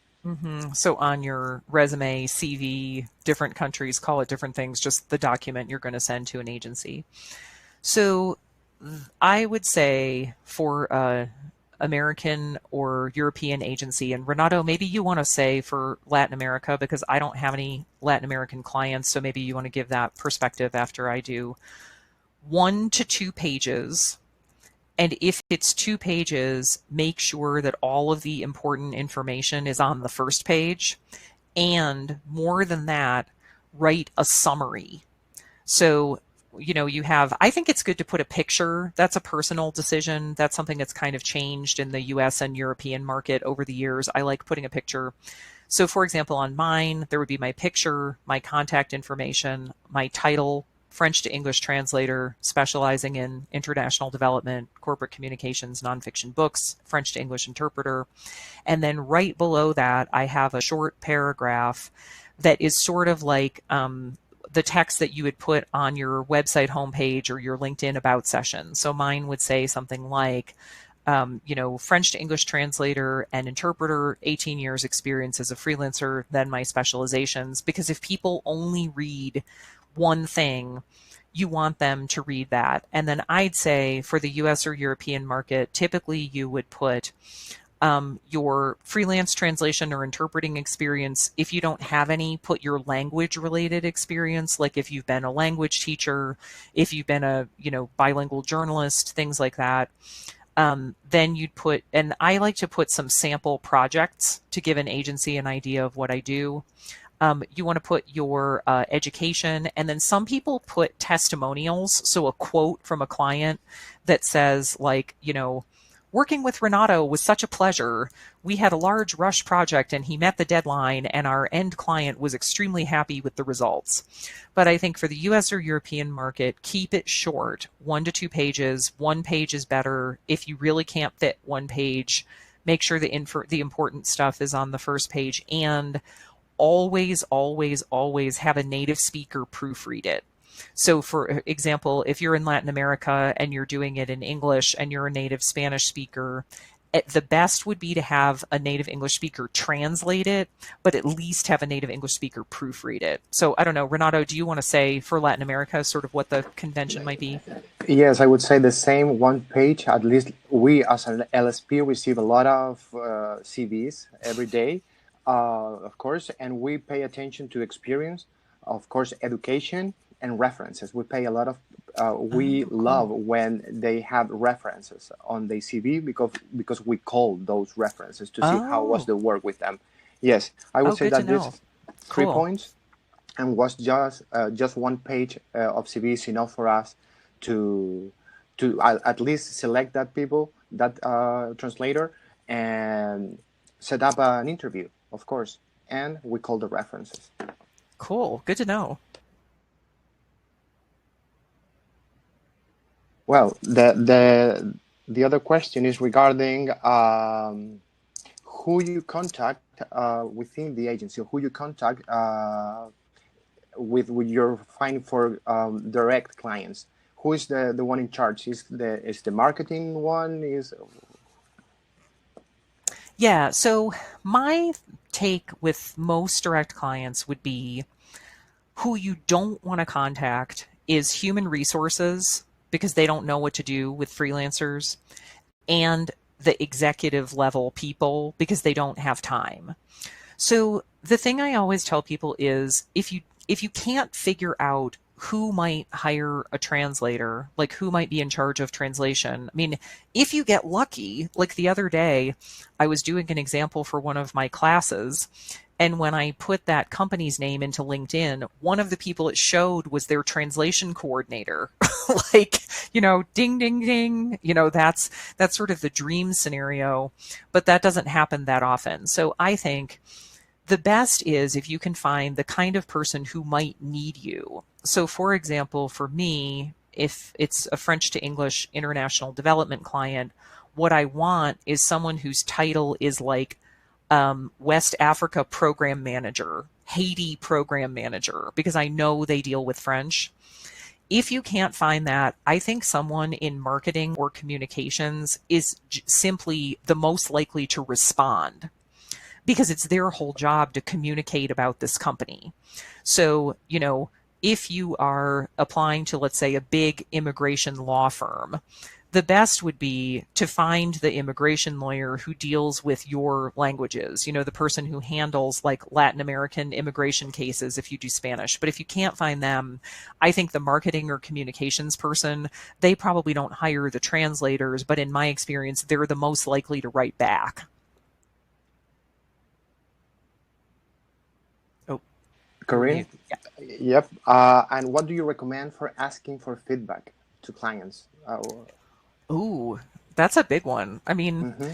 So on your resume, CV, different countries call it different things, just the document you're going to send to an agency. So I would say for American or European agency, and Renato, maybe you want to say for Latin America, because I don't have any Latin American clients, so maybe you want to give that perspective after I do. 1 to 2 pages. And if it's 2 pages, make sure that all of the important information is on the first page. And more than that, write a summary. So you have, I think it's good to put a picture. That's a personal decision. That's something that's kind of changed in the US and European market over the years. I like putting a picture. So for example, on mine, there would be my picture, my contact information, my title, French to English translator, specializing in international development, corporate communications, nonfiction books, French to English interpreter. And then right below that, I have a short paragraph that is sort of like the text that you would put on your website homepage or your LinkedIn about session. So mine would say something like, French to English translator and interpreter, 18 years experience as a freelancer, then my specializations. Because if people only read one thing, you want them to read that. And then I'd say for the US or European market, typically you would put your freelance translation or interpreting experience. If you don't have any, put your language related experience, like if you've been a language teacher, if you've been a bilingual journalist, things like that. Then you'd put, and I like to put some sample projects to give an agency an idea of what I do. You want to put your education, and then some people put testimonials. So a quote from a client that says like, working with Renato was such a pleasure. We had a large rush project and he met the deadline and our end client was extremely happy with the results. But I think for the US or European market, keep it short, 1 to 2 pages. 1 page is better. If you really can't fit 1 page, make sure the important stuff is on the first page, and always, always, always have a native speaker proofread it. So for example, if you're in Latin America and you're doing it in English and you're a native Spanish speaker, the best would be to have a native English speaker translate it, but at least have a native English speaker proofread it. So I don't know, Renato, do you want to say for Latin America sort of what the convention might be? Yes, I would say the same 1 page. At least we as an LSP receive a lot of CVs every day, of course, and we pay attention to experience, of course, education and references. We pay a lot of, we Oh, love cool. when they have references on the CV, because we call those references to see how was Oh, the work with them. Yes, I would oh, say good to that know. this 3 Cool. points and was just 1 page of CV is enough for us to at least select that people, that translator, and set up an interview, of course, and we call the references. Cool. Good to know. Well, the other question is regarding who you contact within the agency, who you contact with your finding for direct clients. Who is the one in charge? Is the marketing one? Is Yeah. So my take with most direct clients would be who you don't want to contact is human resources because they don't know what to do with freelancers, and the executive level people because they don't have time. So the thing I always tell people is if you can't figure out who might hire a translator, like who might be in charge of translation. I mean, if you get lucky, like the other day, I was doing an example for one of my classes. And when I put that company's name into LinkedIn, one of the people it showed was their translation coordinator. Like, ding, ding, ding. That's sort of the dream scenario, but that doesn't happen that often. So I think the best is if you can find the kind of person who might need you. So for example, for me, if it's a French to English international development client, what I want is someone whose title is like West Africa program manager, Haiti program manager, because I know they deal with French. If you can't find that, I think someone in marketing or communications is simply the most likely to respond because it's their whole job to communicate about this company. So, if you are applying to, let's say, a big immigration law firm, the best would be to find the immigration lawyer who deals with your languages, the person who handles like Latin American immigration cases if you do Spanish. But if you can't find them, I think the marketing or communications person, they probably don't hire the translators, but in my experience, they're the most likely to write back. Oh, Corinne? Yeah. Yep. And what do you recommend for asking for feedback to clients? Ooh, that's a big one. I mean, Mhm.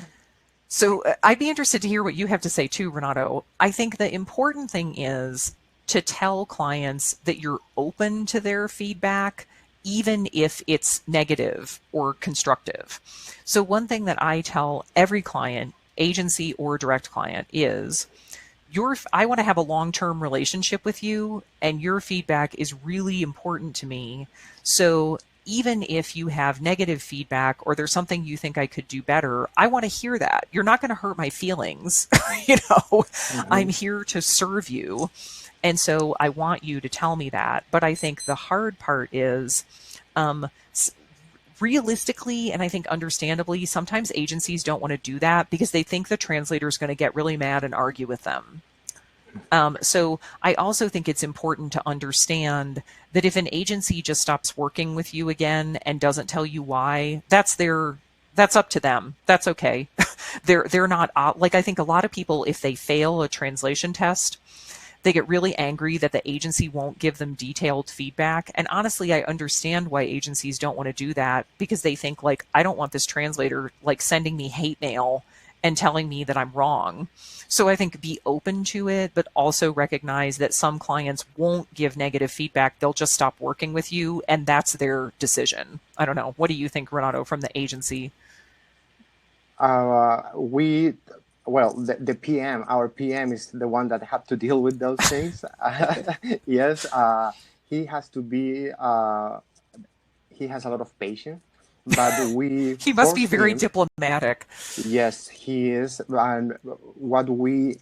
so I'd be interested to hear what you have to say too, Renato. I think the important thing is to tell clients that you're open to their feedback, even if it's negative or constructive. So, one thing that I tell every client, agency or direct client, is I want to have a long-term relationship with you, and your feedback is really important to me. So even if you have negative feedback or there's something you think I could do better, I want to hear that. You're not going to hurt my feelings. you know, I'm Mhm. here to serve you. And so I want you to tell me that. But I think the hard part is um, realistically, and I think understandably, sometimes agencies don't want to do that because they think the translator is going to get really mad and argue with them. So I also think it's important to understand that if an agency just stops working with you again and doesn't tell you why, that's up to them. That's okay. They're not like I think a lot of people, if they fail a translation test, they get really angry that the agency won't give them detailed feedback. And honestly, I understand why agencies don't want to do that because they think like, I don't want this translator like sending me hate mail and telling me that I'm wrong. So I think be open to it, but also recognize that some clients won't give negative feedback. They'll just stop working with you, and that's their decision. I don't know. What do you think, Renato, from the agency? We, well, the PM, our PM is the one that have to deal with those things. Yes, he has to be, he has a lot of patience, but we He must be force very him. diplomatic. Yes, he is. And what we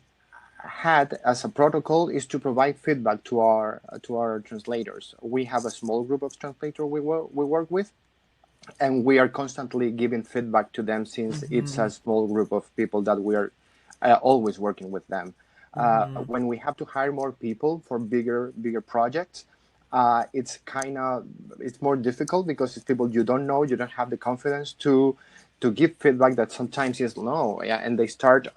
had as a protocol is to provide feedback to our translators. We have a small group of translators we work with, and we are constantly giving feedback to them since it's Hmm. a small group of people that we are always working with them. Hmm. When we have to hire more people for bigger projects, it's kind of it's more difficult because it's people you don't know, you don't have the confidence to give feedback that sometimes is no, yeah, and they start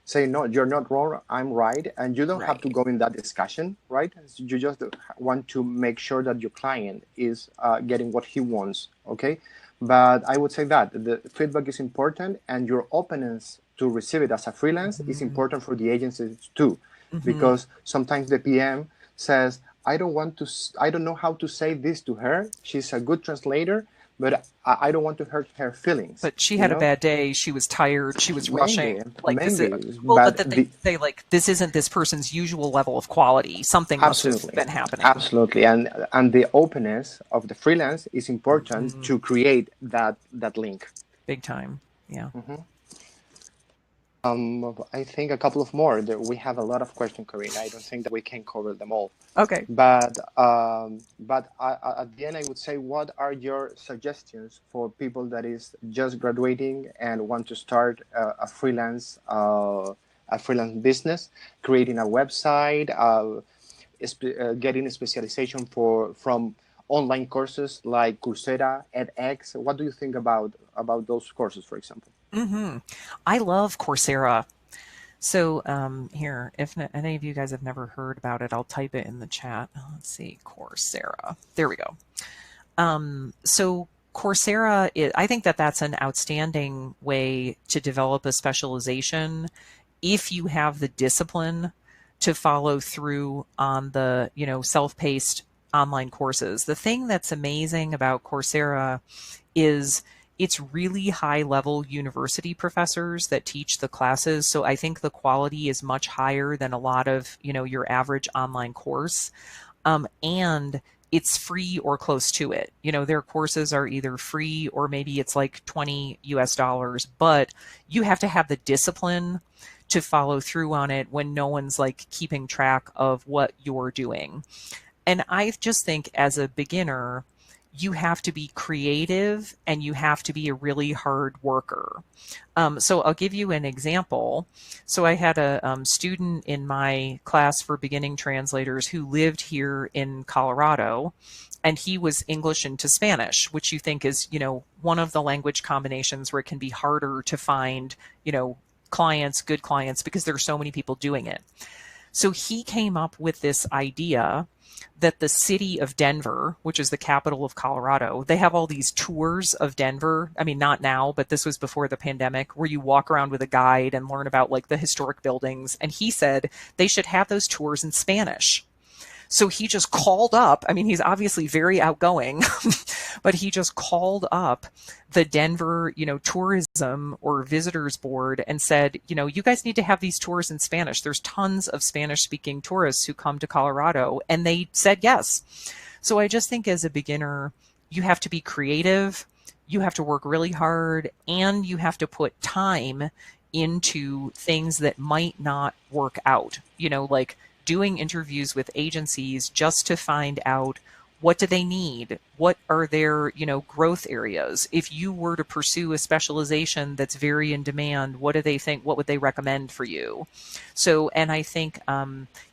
say no, you're not wrong, I'm right, and you don't have to Right. go in that discussion, right? You just want to make sure that your client is getting what he wants, okay? But I would say that the feedback is important, and your openness to receive it as a freelance is Hmm. important for the agencies too, Hmm. because sometimes the PM says, I don't know how to say this to her, she's a good translator, but I don't want to hurt her feelings, But she you had a know? bad day. She was tired. She was rushing. Maybe, Like this is, maybe, well, but but that they the say like this isn't this person's usual level of quality. Something must have absolutely, been happening. absolutely, and the openness of the freelance is important Hmm. to create that link. Big time. Yeah. Mhm. I think a couple of more. We have a lot of questions, Corinne. I don't think that we can cover them all. Okay. But at the end, I would say, what are your suggestions for people that is just graduating and want to start a freelance business, creating a website, getting a specialization from online courses like Coursera, edX? What do you think about those courses, for example? Hmm. I love Coursera. So here, if any of you guys have never heard about it, I'll type it in the chat. Let's see, Coursera. There we go. So Coursera, I think that that's an outstanding way to develop a specialization if you have the discipline to follow through on the, self-paced online courses. The thing that's amazing about Coursera is it's really high level university professors that teach the classes. So I think the quality is much higher than a lot of, your average online course. And it's free or close to it. Their courses are either free or maybe it's like 20 US dollars, but you have to have the discipline to follow through on it when no one's like keeping track of what you're doing. And I just think as a beginner, you have to be creative and you have to be a really hard worker. So I'll give you an example. So I had a student in my class for beginning translators who lived here in Colorado, and he was English into Spanish, which you think is, one of the language combinations where it can be harder to find, clients, good clients, because there are so many people doing it. So he came up with this idea that the city of Denver, which is the capital of Colorado, they have all these tours of Denver. I mean, not now, but this was before the pandemic, where you walk around with a guide and learn about like the historic buildings. And he said they should have those tours in Spanish. So he just called up. I mean, he's obviously very outgoing, but he just called up the Denver, tourism or visitors board and said, you guys need to have these tours in Spanish. There's tons of Spanish speaking tourists who come to Colorado. And they said yes. So I just think as a beginner, you have to be creative, you have to work really hard, and you have to put time into things that might not work out, like doing interviews with agencies just to find out what do they need? What are their, growth areas? If you were to pursue a specialization that's very in demand, what do they think? What would they recommend for you? So, and I think,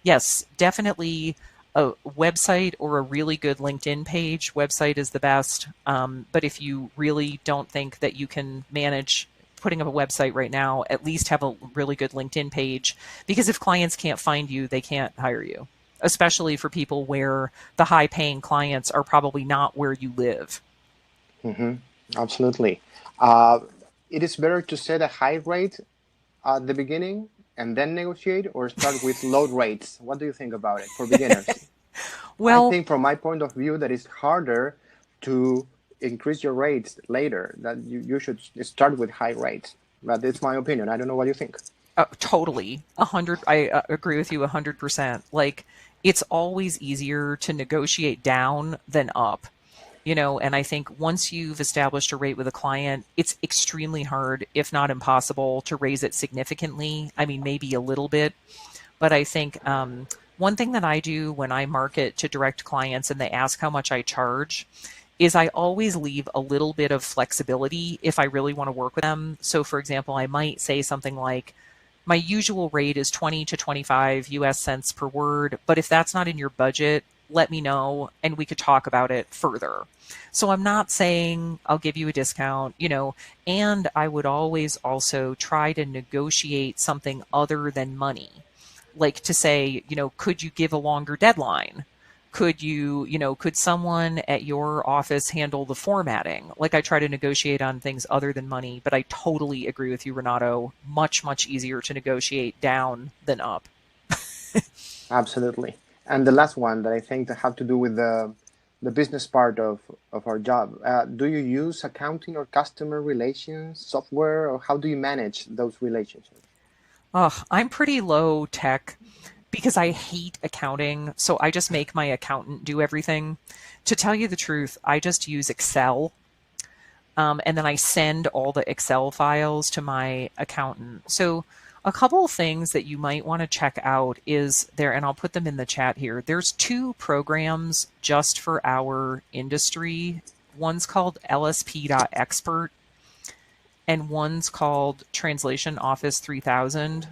yes, definitely a website or a really good LinkedIn page. Website is the best. But if you really don't think that you can manage putting up a website right now, at least have a really good LinkedIn page, because if clients can't find you, they can't hire you, especially for people where the high paying clients are probably not where you live. Mm-hmm. Absolutely. Uh, it is better to set a high rate at the beginning and then negotiate, or start with low rates. What do you think about it for beginners? I Well, think from my point of view that it's harder to increase your rates later, that you should start with high rates. But it's my opinion. I don't know what you think. totally 100. I agree with you 100%. Like, it's always easier to negotiate down than up. And I think once you've established a rate with a client, it's extremely hard, if not impossible, to raise it significantly. I mean, maybe a little bit, but I think one thing that I do when I market to direct clients and they ask how much I charge is I always leave a little bit of flexibility if I really want to work with them. So, for example, I might say something like, my usual rate is 20 to 25 US cents per word, but if that's not in your budget, let me know and we could talk about it further. So I'm not saying I'll give you a discount, and I would always also try to negotiate something other than money. Like to say, could you give a longer deadline? Could someone at your office handle the formatting? Like, I try to negotiate on things other than money, but I totally agree with you, Renato. Much, much easier to negotiate down than up. Absolutely. And the last one that I think that have to do with the business part of our job. Do you use accounting or customer relations software, or how do you manage those relationships? Oh, I'm pretty low tech because I hate accounting. So I just make my accountant do everything. To tell you the truth, I just use Excel. And then I send all the Excel files to my accountant. So a couple of things that you might want to check out is there, and I'll put them in the chat here. There's two programs just for our industry. One's called LSP.expert and one's called Translation Office 3000.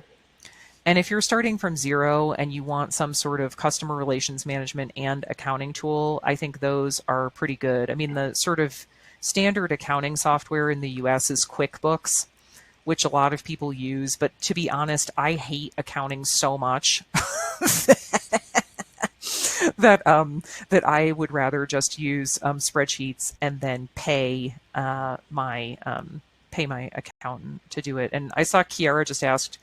And if you're starting from zero and you want some sort of customer relations management and accounting tool, I think those are pretty good. I mean, the sort of standard accounting software in the US is QuickBooks, which a lot of people use. But to be honest, I hate accounting so much that I would rather just use spreadsheets and then pay my accountant to do it. And I saw Kiara just asked,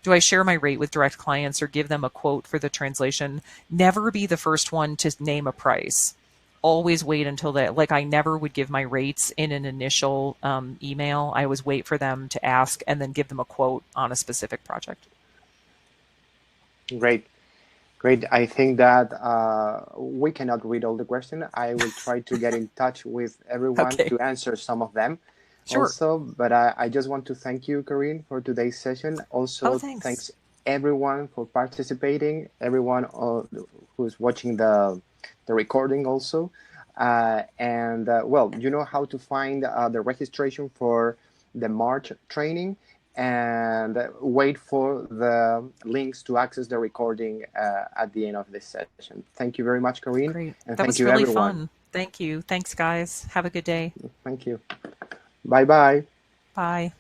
do I share my rate with direct clients or give them a quote for the translation? Never be the first one to name a price. Always wait until that. Like, I never would give my rates in an initial email. I always wait for them to ask and then give them a quote on a specific project. Great. Great. I think that we cannot read all the questions. I will try to get in touch with everyone Okay. to answer some of them Sure. also. But I just want to thank you, Corinne, for today's session. Oh, Also, thanks. thanks everyone for participating, everyone who's watching the recording also. Well, you know how to find the registration for the March training, and wait for the links to access the recording at the end of this session. Thank you very much, Corinne, Great. and That thank was you, really everyone. fun. Thank you. Thanks, guys. Have a good day. Thank you. Bye-bye. Bye.